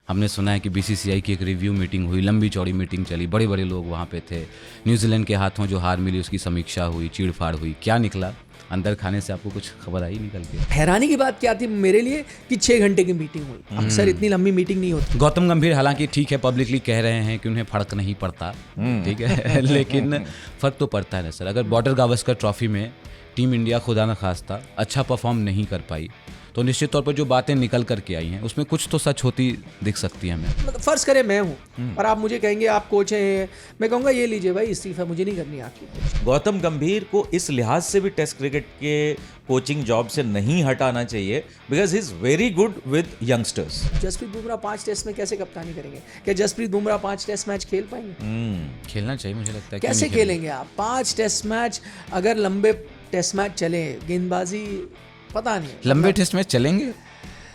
हमने सुना है कि बीसीसीआई की एक रिव्यू मीटिंग हुई, लंबी चौड़ी मीटिंग चली, बड़े बड़े लोग वहाँ पे थे। न्यूजीलैंड के हाथों जो हार मिली उसकी समीक्षा हुई, चीड़-फाड़ हुई। क्या निकला अंदर खाने से, आपको कुछ खबर आई निकल के? हैरानी की बात क्या थी मेरे लिए कि 6 घंटे की मीटिंग हुई। अक्सर इतनी लंबी मीटिंग नहीं होती। गौतम गंभीर हालांकि ठीक है, पब्लिकली कह रहे हैं कि उन्हें फर्क नहीं पड़ता, ठीक है लेकिन फर्क तो पड़ता है ना सर। अगर बॉर्डर गावस्कर ट्रॉफी में टीम इंडिया खुदा न खास्ता अच्छा परफॉर्म नहीं कर पाई तो निश्चित तौर पर जो बातें निकल करके आई हैं उसमें कुछ तो सच होती दिख सकती है हमें। मतलब फर्ज करें मैं हूँ और आप मुझे कहेंगे आप कोच हैं, मैं कहूँगा ये लीजिए भाई इस्तीफा, मुझे नहीं करनी आपकी। गौतम गंभीर को इस लिहाज से भी टेस्ट क्रिकेट के कोचिंग जॉब से नहीं हटाना चाहिए because he is very good with youngsters. Jasprit Bumrah 5 test में कैसे कप्तानी करेंगे? क्या जसप्रीत बुमराह 5 टेस्ट मैच खेल पाएंगे? खेलना चाहिए मुझे लगता है। कैसे खेलेंगे आप 5 टेस्ट मैच? अगर लंबे टेस्ट मैच चले, गेंदबाजी पता नहीं लंबे टेस्ट मैच चलेंगे।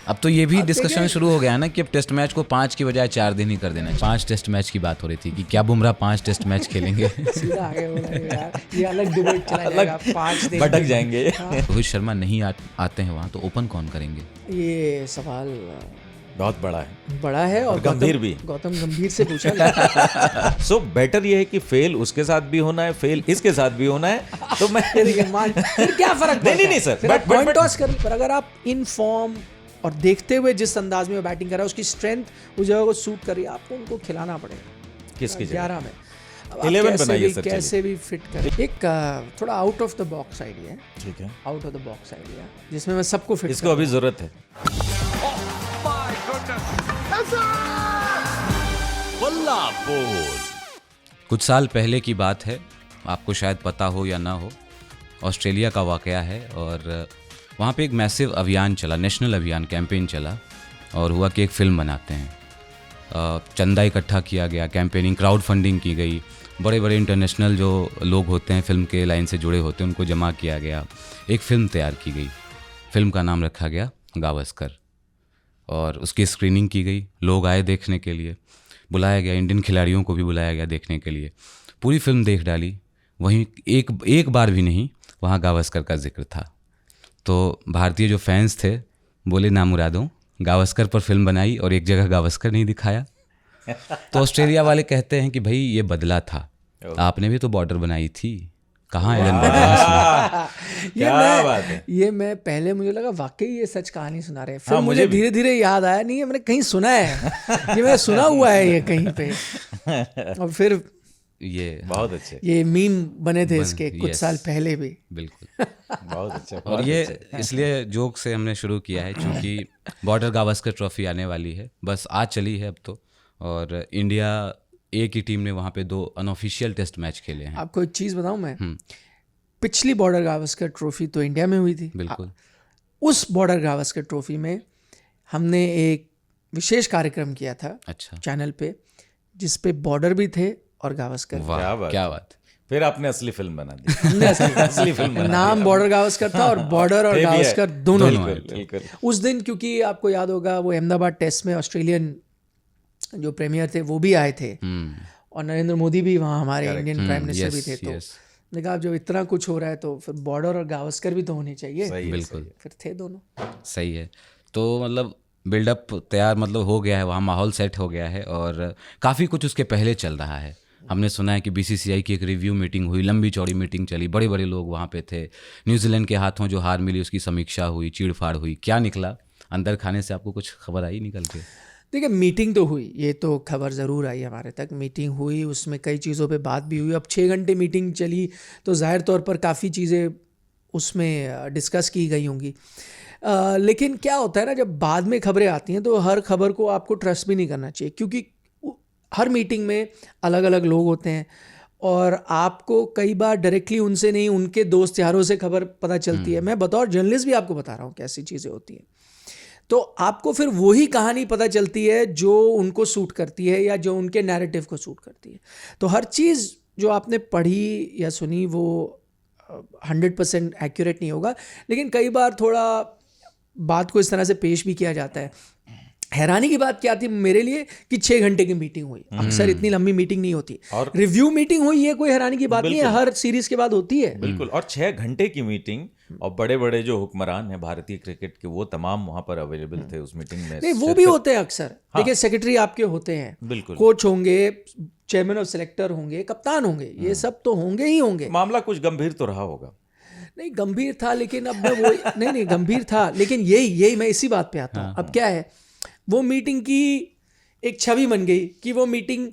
अब तो ये भी डिस्कशन शुरू हो गया ना कि अब टेस्ट मैच को 5 की बजाय 4 दिन ही कर देना। 5 टेस्ट मैच की बात हो रही थी कि क्या बुमराह 5 टेस्ट मैच खेलेंगे। सीधा आगे बोला यार, ये अलग डिबेट चला जाएगा। 5 दिन भटक जाएंगे। रोहित शर्मा नहीं आते हैं वहाँ तो ओपन कौन करेंगे? ये सवाल बहुत बड़ा है और गंभीर भी। गौतम गंभीर से पूछा गया। सो बेटर ये है कि फेल उसके साथ भी होना है, फेल इसके साथ भी होना है। तो मैं फिर क्या फर्क पड़ता है? नहीं सर, बट पॉइंट टॉस कर। पर अगर आप इन फॉर्म और देखते हुए जिस अंदाज में बैटिंग कर रहा है उसकी स्ट्रेंथ उस जगह को सूट कर रही है, आपको उनको खिलाना पड़ेगा। किसकी 11 में 11 बनाइए सर, कैसे भी फिट करें। एक थोड़ा out of the box idea है। ठीक है, out of the box idea जिसमें मैं सबको फिट इसको अभी जरूरत है। कुछ साल पहले की बात है, आपको शायद पता हो या ना हो, ऑस्ट्रेलिया का वाकया है और वहाँ पे एक मैसिव अभियान चला, नेशनल अभियान कैंपेन चला और हुआ कि एक फ़िल्म बनाते हैं। चंदा इकट्ठा किया गया, कैंपेनिंग, क्राउड फंडिंग की गई, बड़े बड़े इंटरनेशनल जो लोग होते हैं फिल्म के लाइन से जुड़े होते हैं उनको जमा किया गया, एक फ़िल्म तैयार की गई। फिल्म का नाम रखा गया गावस्कर और उसकी स्क्रीनिंग की गई। लोग आए देखने के लिए, बुलाया गया, इंडियन खिलाड़ियों को भी बुलाया गया देखने के लिए। पूरी फिल्म देख डाली, वहीं एक बार भी नहीं वहाँ गावस्कर का जिक्र था। तो भारतीय जो फैंस थे बोले ना मुरादों, गावस्कर पर फिल्म बनाई और एक जगह गावस्कर नहीं दिखाया। तो ऑस्ट्रेलिया वाले कहते हैं कि भाई ये बदला था, आपने भी तो बॉर्डर बनाई थी, कहाँ एलन बॉर्डर? ये मैं पहले मुझे लगा वाकई ये सच कहानी सुना रहे हैं, फिर मुझे धीरे धीरे याद आया नहीं, मैंने कहीं सुना है, ये मैंने सुना हुआ है ये कहीं पे। और फिर ये बहुत अच्छे, ये मीम बने थे इसके कुछ साल पहले भी। बिल्कुल बहुत अच्छा। और ये इसलिए जोक से हमने शुरू किया है क्योंकि बॉर्डर गावस्कर ट्रॉफी आने वाली है, बस आज चली है अब तो, और इंडिया ए की टीम ने वहाँ पे 2 अनऑफिशियल टेस्ट मैच खेले हैं। आपको एक चीज़ बताऊँ मैं, पिछली बॉर्डर गावस्कर ट्रॉफी तो इंडिया में हुई थी। बिल्कुल। उस बॉर्डर गावस्कर ट्रॉफी में हमने एक विशेष कार्यक्रम किया था, अच्छा, चैनल पे, जिस पे बॉर्डर भी थे और गावस्कर। क्या बात। फिर आपने असली फिल्म बना दी। असली फिल्म बना नाम बॉर्डर गावस्कर था और बॉर्डर और गावस्कर दोनों। उस दिन क्योंकि आपको याद होगा वो अहमदाबाद टेस्ट में ऑस्ट्रेलियन जो प्रीमियर थे वो भी आए थे और नरेंद्र मोदी भी वहाँ हमारे इंडियन प्राइम मिनिस्टर भी थे। तो देखा जब इतना कुछ हो रहा है तो फिर बॉर्डर और गावस्कर भी तो होने चाहिए। बिल्कुल, फिर थे दोनों। सही है। तो मतलब बिल्डअप तैयार मतलब हो गया है, वहाँ माहौल सेट हो गया है और काफ़ी कुछ उसके पहले चल रहा है। हमने सुना है कि बीसीसीआई की एक रिव्यू मीटिंग हुई, लंबी चौड़ी मीटिंग चली, बड़े बड़े लोग वहाँ पे थे। न्यूजीलैंड के हाथों जो हार मिली उसकी समीक्षा हुई, चीड़-फाड़ हुई। क्या निकला अंदर खाने से, आपको कुछ खबर आई निकल के? देखिए मीटिंग तो हुई, ये तो खबर ज़रूर आई हमारे तक। मीटिंग हुई, उसमें कई चीज़ों पे बात भी हुई। अब 6 घंटे मीटिंग चली तो ज़ाहिर तौर पर काफ़ी चीज़ें उसमें डिस्कस की गई होंगी। लेकिन क्या होता है ना, जब बाद में खबरें आती हैं तो हर खबर को आपको ट्रस्ट भी नहीं करना चाहिए, क्योंकि हर मीटिंग में अलग अलग लोग होते हैं और आपको कई बार डायरेक्टली उनसे नहीं, उनके दोस्त यारों से खबर पता चलती है। मैं बतौर जर्नलिस्ट भी आपको बता रहा हूँ कैसी चीज़ें होती हैं। तो आपको फिर वही कहानी पता चलती है जो उनको सूट करती है या जो उनके नैरेटिव को सूट करती है। तो हर चीज़ जो आपने पढ़ी या सुनी वो 100% एक्यूरेट नहीं होगा, लेकिन कई बार थोड़ा बात को इस तरह से पेश भी किया जाता है हैरानी की बात क्या थी मेरे लिए कि 6 घंटे की मीटिंग हुई। अक्सर इतनी लंबी मीटिंग नहीं होती, और रिव्यू मीटिंग हुई, ये कोई हैरानी की बात नहीं है, हर सीरीज के बाद होती है। बिल्कुल, और 6 घंटे की मीटिंग, और बड़े बड़े जो हुक्मरान हैं भारतीय क्रिकेट के वो तमाम वहां पर अवेलेबल थे उस मीटिंग में। नहीं, वो भी होते हैं अक्सर। देखिए, सेक्रेटरी आपके होते हैं, बिल्कुल, कोच होंगे, चेयरमैन ऑफ सिलेक्टर होंगे, कप्तान होंगे, ये सब तो होंगे ही होंगे। मामला कुछ गंभीर तो रहा होगा। नहीं, गंभीर था, लेकिन अब मैं वो नहीं गंभीर था, लेकिन यही मैं इसी बात पे आता हूँ। अब क्या है, वो मीटिंग की एक छवि बन गई कि वो मीटिंग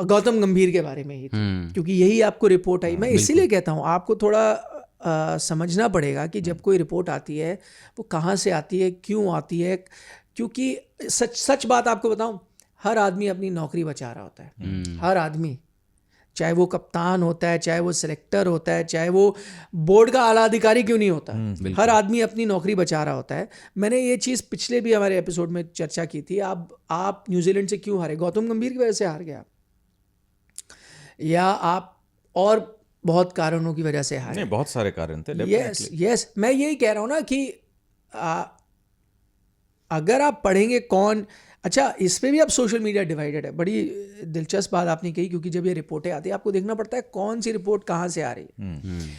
गौतम गंभीर के बारे में ही थी, क्योंकि यही आपको रिपोर्ट आई। मैं इसीलिए कहता हूँ आपको थोड़ा समझना पड़ेगा कि जब कोई रिपोर्ट आती है वो कहाँ से आती है, क्यों आती है। क्योंकि सच बात आपको बताऊँ, हर आदमी अपनी नौकरी बचा रहा होता है, हर आदमी, चाहे वो कप्तान होता है, चाहे वो सिलेक्टर होता है, चाहे वो बोर्ड का आला अधिकारी क्यों नहीं होता, हर आदमी अपनी नौकरी बचा रहा होता है। मैंने ये चीज़ पिछले भी हमारे एपिसोड में चर्चा की थी। आप न्यूजीलैंड से क्यों हारे? गौतम गंभीर की वजह से हार गया, या आप और बहुत कारणों की वजह से हारे? नहीं, बहुत सारे कारण थे। यस, मैं यही कह रहा हूँ ना कि अगर आप पढ़ेंगे कौन, अच्छा, इस पे भी अब सोशल मीडिया डिवाइडेड है। बड़ी दिलचस्प बात आपने कही, क्योंकि जब ये रिपोर्टें आती है आपको देखना पड़ता है कौन सी रिपोर्ट कहाँ से आ रही है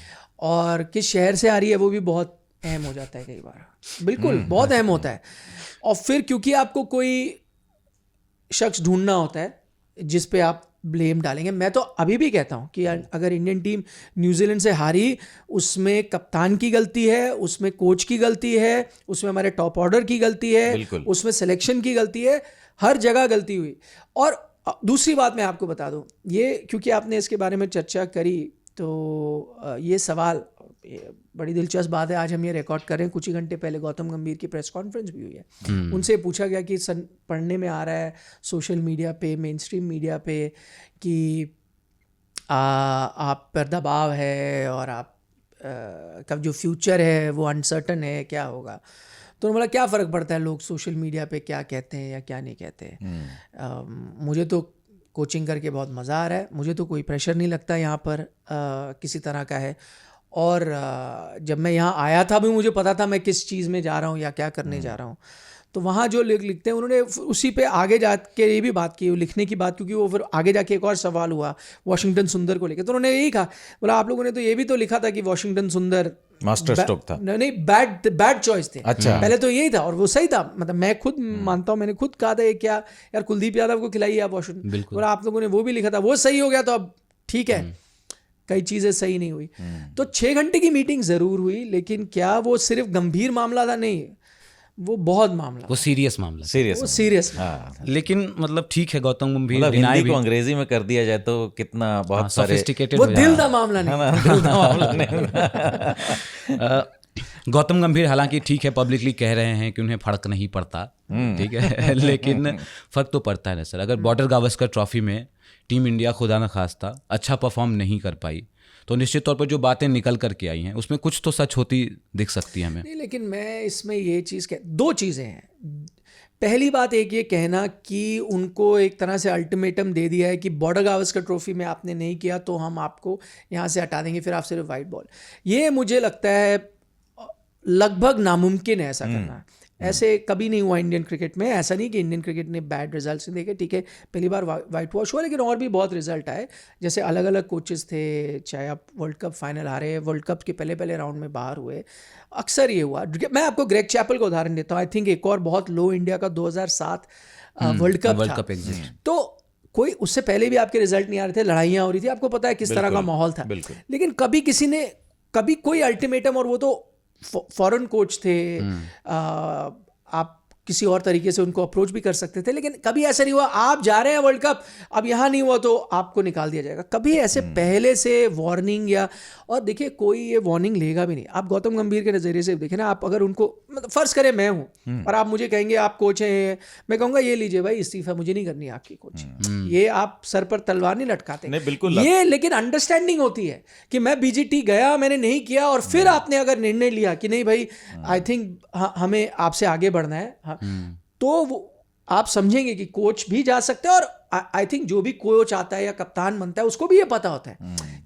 और किस शहर से आ रही है, वो भी बहुत अहम हो जाता है कई बार। बिल्कुल, बहुत अहम होता है। और फिर क्योंकि आपको कोई शख्स ढूंढना होता है जिस पे आप ब्लेम डालेंगे। मैं तो अभी भी कहता हूँ कि अगर इंडियन टीम न्यूजीलैंड से हारी, उसमें कप्तान की गलती है, उसमें कोच की गलती है, उसमें हमारे टॉप ऑर्डर की गलती है, उसमें सिलेक्शन की गलती है, हर जगह गलती हुई। और दूसरी बात मैं आपको बता दूँ, ये क्योंकि आपने इसके बारे में चर्चा करी, तो ये सवाल, बड़ी दिलचस्प बात है, आज हम ये रिकॉर्ड कर रहे हैं, कुछ ही घंटे पहले गौतम गंभीर की प्रेस कॉन्फ्रेंस भी हुई है। उनसे पूछा गया कि पढ़ने में आ रहा है सोशल मीडिया पे, मेन स्ट्रीम मीडिया पे, कि आप पर दबाव है और आप का जो फ्यूचर है वो अनसर्टन है, क्या होगा? तो उन्होंने बोला क्या फ़र्क पड़ता है लोग सोशल मीडिया पे क्या कहते हैं या क्या नहीं कहते हैं। मुझे तो कोचिंग करके बहुत मज़ा आ रहा है, मुझे तो कोई प्रेशर नहीं लगता यहाँ पर किसी तरह का है। और जब मैं यहाँ आया था भी मुझे पता था मैं किस चीज़ में जा रहा हूँ या क्या करने जा रहा हूँ। तो वहाँ जो लिखते हैं, उन्होंने उसी पे आगे जाके ये भी बात की, लिखने की बात, क्योंकि वो फिर आगे जाके एक और सवाल हुआ वॉशिंगटन सुंदर को लेकर। तो उन्होंने यही कहा, बोला आप लोगों ने तो ये भी तो लिखा था कि वॉशिंगटन सुंदर मास्टर स्ट्रोक था। नहीं, बैड चॉइस थे। अच्छा, पहले तो यही था और वो सही था। मतलब मैं खुद मानता हूँ, मैंने खुद कहा था ये क्या यार, कुलदीप यादव को खिलाइए आप वॉशिंगटन। बोला आप लोगों ने वो भी लिखा था, वो सही हो गया तो अब ठीक है। कई चीज़ें सही नहीं हुई। तो 6 घंटे की मीटिंग ज़रूर हुई, लेकिन क्या वो सिर्फ गंभीर मामला था? नहीं, वो बहुत मामला, वो सीरियस मामला, सीरियस। लेकिन मतलब ठीक है, गौतम गंभीर मतलब हिंदी को अंग्रेजी में कर दिया जाए तो कितना बहुत सारे सोफिस्टिकेटेड, वो दिल का मामला नहीं। गौतम गंभीर हालांकि ठीक है, पब्लिकली कह रहे हैं कि उन्हें फर्क नहीं पड़ता, ठीक है, लेकिन फर्क तो पड़ता है ना सर। अगर बॉर्डर गावस्कर ट्रॉफी में टीम इंडिया खुदा न खास्ता अच्छा परफॉर्म नहीं कर पाई, तो निश्चित तौर पर जो बातें निकल करके आई हैं उसमें कुछ तो सच होती दिख सकती है हमें। नहीं, लेकिन मैं इसमें ये चीज़ दो चीज़ें हैं। पहली बात एक ये कहना कि उनको एक तरह से अल्टीमेटम दे दिया है कि बॉर्डर गावस्कर ट्रॉफी में आपने नहीं किया तो हम आपको यहाँ से हटा देंगे, फिर आप सिर्फ वाइट बॉल। ये मुझे लगता है लगभग नामुमकिन है ऐसा करना। ऐसे कभी नहीं हुआ इंडियन क्रिकेट में। ऐसा नहीं कि इंडियन क्रिकेट ने बैड रिजल्ट्स देखे, ठीक है, पहली बार वाइट वॉश हुआ, लेकिन और भी बहुत रिजल्ट आए। जैसे अलग अलग कोचेस थे, चाहे आप वर्ल्ड कप फाइनल हारे, वर्ल्ड कप के पहले राउंड में बाहर हुए, अक्सर ये हुआ। मैं आपको ग्रेग चैपल का उदाहरण देता हूँ। आई थिंक एक और बहुत लो इंडिया का 2007 वर्ल्ड कप था। तो कोई उससे पहले भी आपके रिजल्ट नहीं आ रहे थे, लड़ाइयाँ हो रही थी, आपको पता है किस तरह का माहौल था। लेकिन कभी किसी ने कभी कोई अल्टीमेटम, और वो तो फॉरेन कोच थे, आप किसी और तरीके से उनको अप्रोच भी कर सकते थे, लेकिन कभी ऐसा नहीं हुआ आप जा रहे हैं वर्ल्ड कप, अब यहाँ नहीं हुआ तो आपको निकाल दिया जाएगा। कभी ऐसे पहले से वार्निंग या, और देखिए कोई ये वार्निंग लेगा भी नहीं। आप गौतम गंभीर के नज़रिए से देखें ना, आप अगर उनको, मतलब फ़र्ज़ करें मैं हूँ और आप मुझे कहेंगे आप कोच हैं, मैं कहूँगा ये लीजिए भाई इस्तीफा, मुझे नहीं करनी आपकी कोच। ये आप सर पर तलवार नहीं लटकाते, नहीं, बिल्कुल ये, लेकिन अंडरस्टैंडिंग होती है कि मैं बीजीटी गया, मैंने नहीं किया, और फिर आपने अगर निर्णय लिया कि नहीं भाई आई थिंक हमें आपसे आगे बढ़ना है, तो वो आप समझेंगे कि कोच भी जा सकते हैं। और आई थिंक जो भी कोच आता है या कप्तान बनता है उसको भी ये पता होता है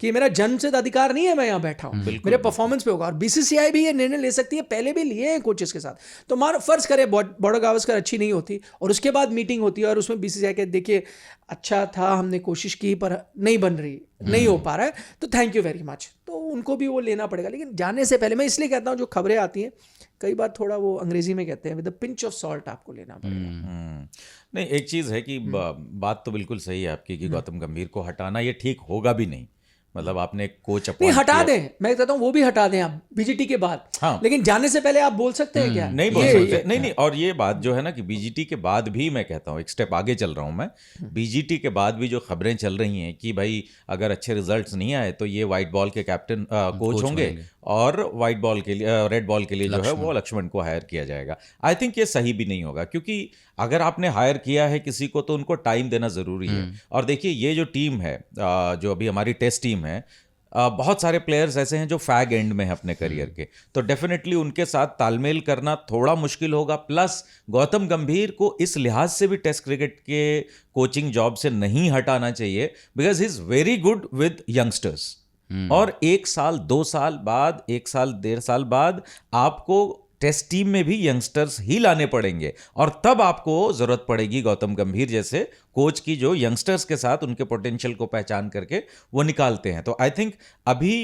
कि मेरा जन्मसिद्ध अधिकार नहीं है मैं यहाँ बैठा हूँ, मेरे परफॉर्मेंस पे होगा। और बीसीसीआई भी ये निर्णय ले सकती है, पहले भी लिए हैं कोचेस के साथ। तो मान फर्ज करें बॉर्डर गावस्कर अच्छी नहीं होती और उसके बाद मीटिंग होती है और उसमें बीसीसीआई के देखिए अच्छा था, हमने कोशिश की पर नहीं बन रही, नहीं हो पा रहा है, तो थैंक यू वेरी मच, तो उनको भी वो लेना पड़ेगा। लेकिन जाने से पहले मैं इसलिए कहता हूँ जो खबरें आती हैं कई बार थोड़ा वो अंग्रेजी में कहते हैं with the pinch of salt आपको लेना पड़ेगा। नहीं, एक चीज़ है कि बात तो बिल्कुल सही है आपकी कि गौतम गंभीर को हटाना ये ठीक होगा भी नहीं। मतलब आपने एक कोच नहीं अपॉइंट हटा किया। दें, मैं कहता हूँ वो भी हटा दें आप बीजीटी के बाद। हाँ। लेकिन जाने से पहले आप बोल सकते हैं क्या? नहीं बोल सकते, नहीं। और ये बात जो है ना कि बीजीटी के बाद भी, मैं कहता हूँ एक स्टेप आगे चल रहा हूँ मैं, बीजीटी के बाद भी जो खबरें चल रही हैं कि भाई अगर अच्छे रिजल्ट्स नहीं आए तो ये वाइट बॉल के कैप्टन कोच होंगे और वाइट बॉल के लिए रेड बॉल के लिए जो है वो लक्ष्मण को हायर किया जाएगा। आई थिंक ये सही भी नहीं होगा, क्योंकि अगर आपने हायर किया है किसी को तो उनको टाइम देना ज़रूरी है। और देखिए ये जो टीम है जो अभी हमारी टेस्ट टीम है, बहुत सारे प्लेयर्स ऐसे हैं जो फैग एंड में हैं अपने करियर के, तो डेफिनेटली उनके साथ तालमेल करना थोड़ा मुश्किल होगा। प्लस गौतम गंभीर को इस लिहाज से भी टेस्ट क्रिकेट के कोचिंग जॉब से नहीं हटाना चाहिए because he is very good with youngsters. और 1 साल 2 साल बाद, 1 साल 1.5 साल बाद आपको टेस्ट टीम में भी यंगस्टर्स ही लाने पड़ेंगे और तब आपको जरूरत पड़ेगी गौतम गंभीर जैसे कोच की जो यंगस्टर्स के साथ उनके पोटेंशियल को पहचान करके वो निकालते हैं। तो आई थिंक अभी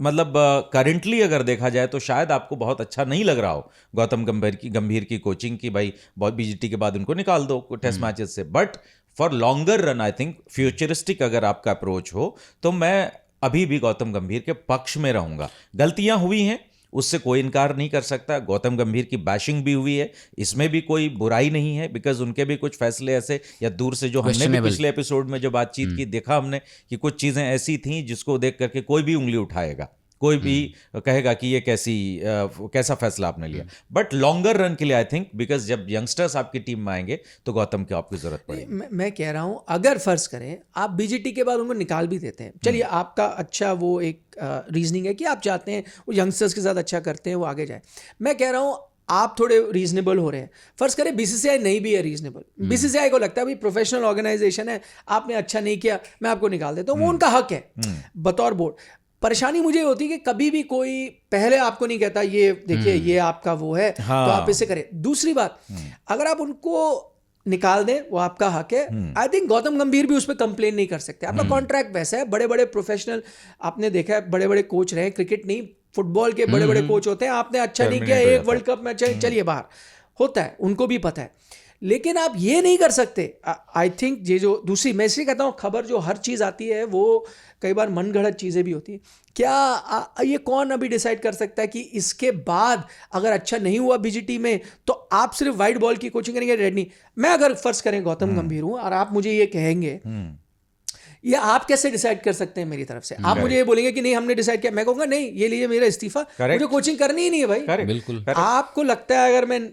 मतलब करेंटली अगर देखा जाए तो शायद आपको बहुत अच्छा नहीं लग रहा हो गौतम गंभीर की कोचिंग की, भाई बहुत बीजीटी के बाद उनको निकाल दो टेस्ट मैचेस से। But for longer run I think futuristic अगर आपका अप्रोच हो तो मैं अभी भी गौतम गंभीर के पक्ष में रहूंगा। गलतियां हुई हैं, उससे कोई इनकार नहीं कर सकता। गौतम गंभीर की बैशिंग भी हुई है, इसमें भी कोई बुराई नहीं है बिकॉज उनके भी कुछ फैसले ऐसे या दूर से जो हमने भी पिछले एपिसोड में जो बातचीत की देखा हमने कि कुछ चीज़ें ऐसी थीं जिसको देख करके कोई भी उंगली उठाएगा, कोई भी कहेगा कि ये कैसा फैसला आपने लिया। बट लॉन्गर रन के लिए आई थिंक बिकॉज जब यंगस्टर्स आपकी टीम में आएंगे तो गौतम की आपकी जरूरत पड़ेगी। मैं कह रहा हूँ अगर फर्ज करें आप बीजीटी के बाद उनको निकाल भी देते हैं, चलिए आपका अच्छा वो एक रीजनिंग है कि आप चाहते हैं वो यंगस्टर्स के साथ अच्छा करते हैं, वो आगे जाए। मैं कह रहा हूँ आप थोड़े रीजनेबल हो रहे हैं। फर्ज करें बीसीसीआई नहीं भी है रीजनेबल, बीसीसीआई को लगता है भाई प्रोफेशनल ऑर्गेनाइजेशन है, आपने अच्छा नहीं किया मैं आपको निकाल देता हूँ, वो उनका हक है बतौर बोर्ड। परेशानी मुझे होती है कि कभी भी कोई पहले आपको नहीं कहता ये देखिए ये आपका वो है तो आप इसे करें। दूसरी बात, अगर आप उनको निकाल दें वो आपका हक है। आई थिंक गौतम गंभीर भी उस पर कंप्लेन नहीं कर सकते, आपका कॉन्ट्रैक्ट वैसा है। बड़े बड़े प्रोफेशनल आपने देखा है, बड़े बड़े कोच रहे, क्रिकेट नहीं फुटबॉल के बड़े बड़े कोच होते हैं, आपने अच्छा नहीं किया एक वर्ल्ड कप में चलिए बाहर, होता है, उनको भी पता है। लेकिन आप ये नहीं कर सकते। आई थिंक ये जो दूसरी, मैं इसलिए कहता हूँ खबर जो हर चीज़ आती है वो कई बार मन गढ़ंत चीज़ें भी होती हैं। क्या ये कौन अभी डिसाइड कर सकता है कि इसके बाद अगर अच्छा नहीं हुआ बीजीटी में तो आप सिर्फ वाइट बॉल की कोचिंग करेंगे, रेड नहीं? मैं अगर फर्ज करें गौतम गंभीर हूँ और आप मुझे ये कहेंगे, ये आप कैसे डिसाइड कर सकते हैं मेरी तरफ से? आप मुझे ये बोलेंगे कि नहीं हमने डिसाइड किया, मैं कहूँगा नहीं ये लीजिए मेरा इस्तीफा, मुझे कोचिंग करनी ही नहीं है भाई। बिल्कुल। आपको लगता है अगर मैं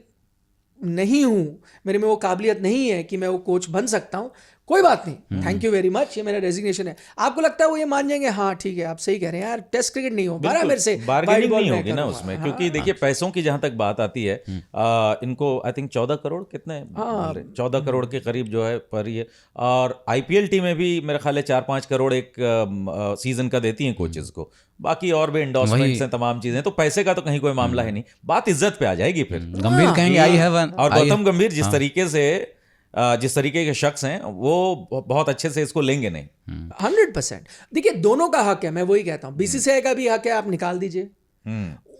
नहीं हूं, मेरे में वो काबिलियत नहीं है कि मैं वो कोच बन सकता हूं, कोई बात नहीं, थैंक यू वेरी मच, ये मेरा रेजिग्नेशन है। आपको लगता है वो ये मान जाएंगे हाँ ठीक है आप सही कह रहे हैं यार, टेस्ट क्रिकेट नहीं हो बारह मेरे से बार्गेनिंग नहीं होगी ना उसमें, क्योंकि देखिए पैसों की जहां तक बात आती है इनको आई थिंक 14 करोड़ कितने 14 करोड़ के करीब जो है पर ये, और आईपीएल टीमें भी मेरे ख्याल है 4-5 करोड़ एक सीजन का देती हैं कोचेस को, बाकी और भी इंडोर्समेंट्स हैं, तमाम चीजें। तो पैसे का तो कहीं कोई मामला है नहीं, बात इज्जत पे आ जाएगी फिर। गंभीर कहेंगे आई हैव एन, और गौतम गंभीर जिस तरीके के शख्स हैं वो बहुत अच्छे से इसको लेंगे नहीं। 100%। देखिए दोनों का हक है, मैं वही कहता हूँ, बीसीसीआई का भी हक है आप निकाल दीजिए,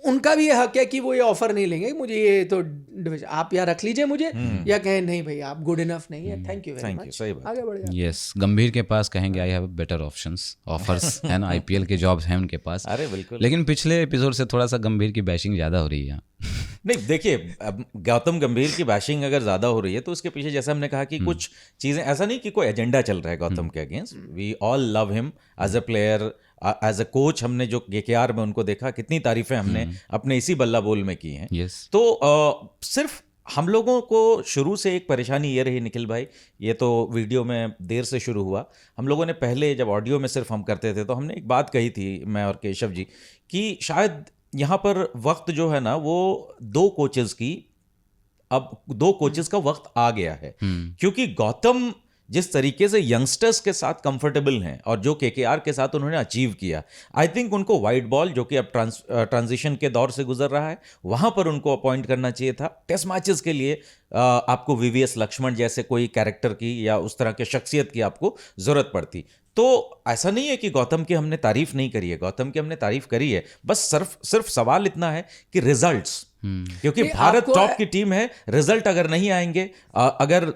उनका भी ये हक है कि वो ये ऑफर नहीं लेंगे मुझे ये तो डिवीजन आप या रख लीजिए मुझे, या कहें नहीं भाई आप गुड इनफ नहीं है, थैंक यू वेरी मच, आगे बढ़ जाए। यस, गंभीर के पास कहेंगे I have better options, offers है ना, आईपीएल के जॉब्स हैं उनके पास। अरे बिल्कुल। लेकिन पिछले एपिसोड से थोड़ा सा गंभीर की बैशिंग ज़्यादा हो रही है। नहीं देखिए, गौतम गंभीर की बैशिंग अगर ज़्यादा हो रही है तो उसके पीछे जैसे हमने कहा कि कुछ चीज़ें, ऐसा नहीं कि कोई एजेंडा चल रहा है गौतम के against. We all love him as a player, as a coach. हमने जो केकेआर में उनको देखा, कितनी तारीफें हमने अपने इसी बल्ला बोल में की हैं। yes. तो सिर्फ हम लोगों को शुरू से एक परेशानी ये रही निखिल भाई, ये तो वीडियो में देर से शुरू हुआ, हम लोगों ने पहले जब ऑडियो में सिर्फ हम करते थे तो हमने एक बात कही थी, मैं और केशव जी, कि शायद यहाँ पर वक्त जो है ना वो दो कोचेस का वक्त आ गया है। क्योंकि गौतम जिस तरीके से यंगस्टर्स के साथ कंफर्टेबल हैं और जो केकेआर के साथ उन्होंने अचीव किया, आई थिंक उनको वाइट बॉल, जो कि अब ट्रांजिशन के दौर से गुजर रहा है, वहां पर उनको अपॉइंट करना चाहिए था। टेस्ट मैचेस के लिए आपको वीवीएस लक्ष्मण जैसे कोई कैरेक्टर की या उस तरह के शख्सियत की आपको जरूरत पड़ती। तो ऐसा नहीं है कि गौतम की हमने तारीफ नहीं करी है, गौतम की हमने तारीफ करी है, बस सिर्फ सवाल इतना है कि रिजल्ट्स, क्योंकि भारत टॉप की टीम है, रिजल्ट अगर नहीं आएंगे, अगर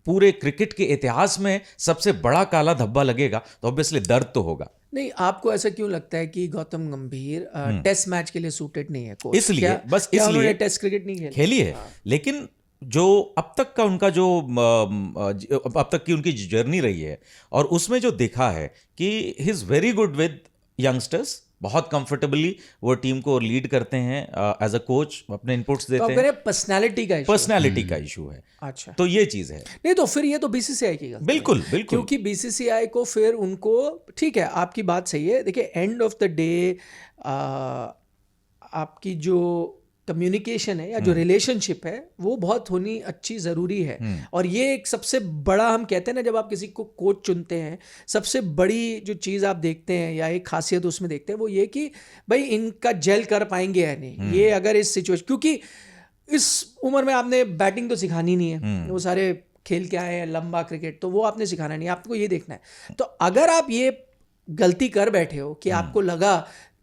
पूरे क्रिकेट के इतिहास में सबसे बड़ा काला धब्बा लगेगा तो ऑब्वियसली दर्द तो होगा। नहीं, आपको ऐसा क्यों लगता है कि गौतम गंभीर टेस्ट मैच के लिए सूटेड नहीं है कोच? इसलिए बस क्या इसलिए उन्होंने टेस्ट क्रिकेट नहीं खेली है। लेकिन जो अब तक का उनका जो अब तक की उनकी जर्नी रही है, और उसमें जो देखा है कि ही is very good with youngsters, बहुत कंफर्टेबली वो टीम को लीड करते हैं, एज अ कोच अपने इनपुट्स देते हैं। पर्सनालिटी का इशू है। अच्छा, तो ये चीज है। नहीं तो फिर ये तो बीसीसीआई की गलती है। बिल्कुल। क्योंकि बीसीसीआई को फिर उनको, ठीक है आपकी बात सही है, देखिए एंड ऑफ द डे आपकी जो कम्युनिकेशन है या जो रिलेशनशिप है वो बहुत होनी अच्छी ज़रूरी है। और ये एक सबसे बड़ा, हम कहते हैं ना, जब आप किसी को कोच चुनते हैं, सबसे बड़ी जो चीज़ आप देखते हैं या एक खासियत उसमें देखते हैं वो ये कि भाई इनका जेल कर पाएंगे या नहीं। ये अगर इस सिचुएशन, क्योंकि इस उम्र में आपने बैटिंग तो सिखानी नहीं है, वो सारे खेल के आए हैं लंबा क्रिकेट, तो वो आपने सिखाना नहीं, आपको ये देखना है। तो अगर आप ये गलती कर बैठे हो कि आपको लगा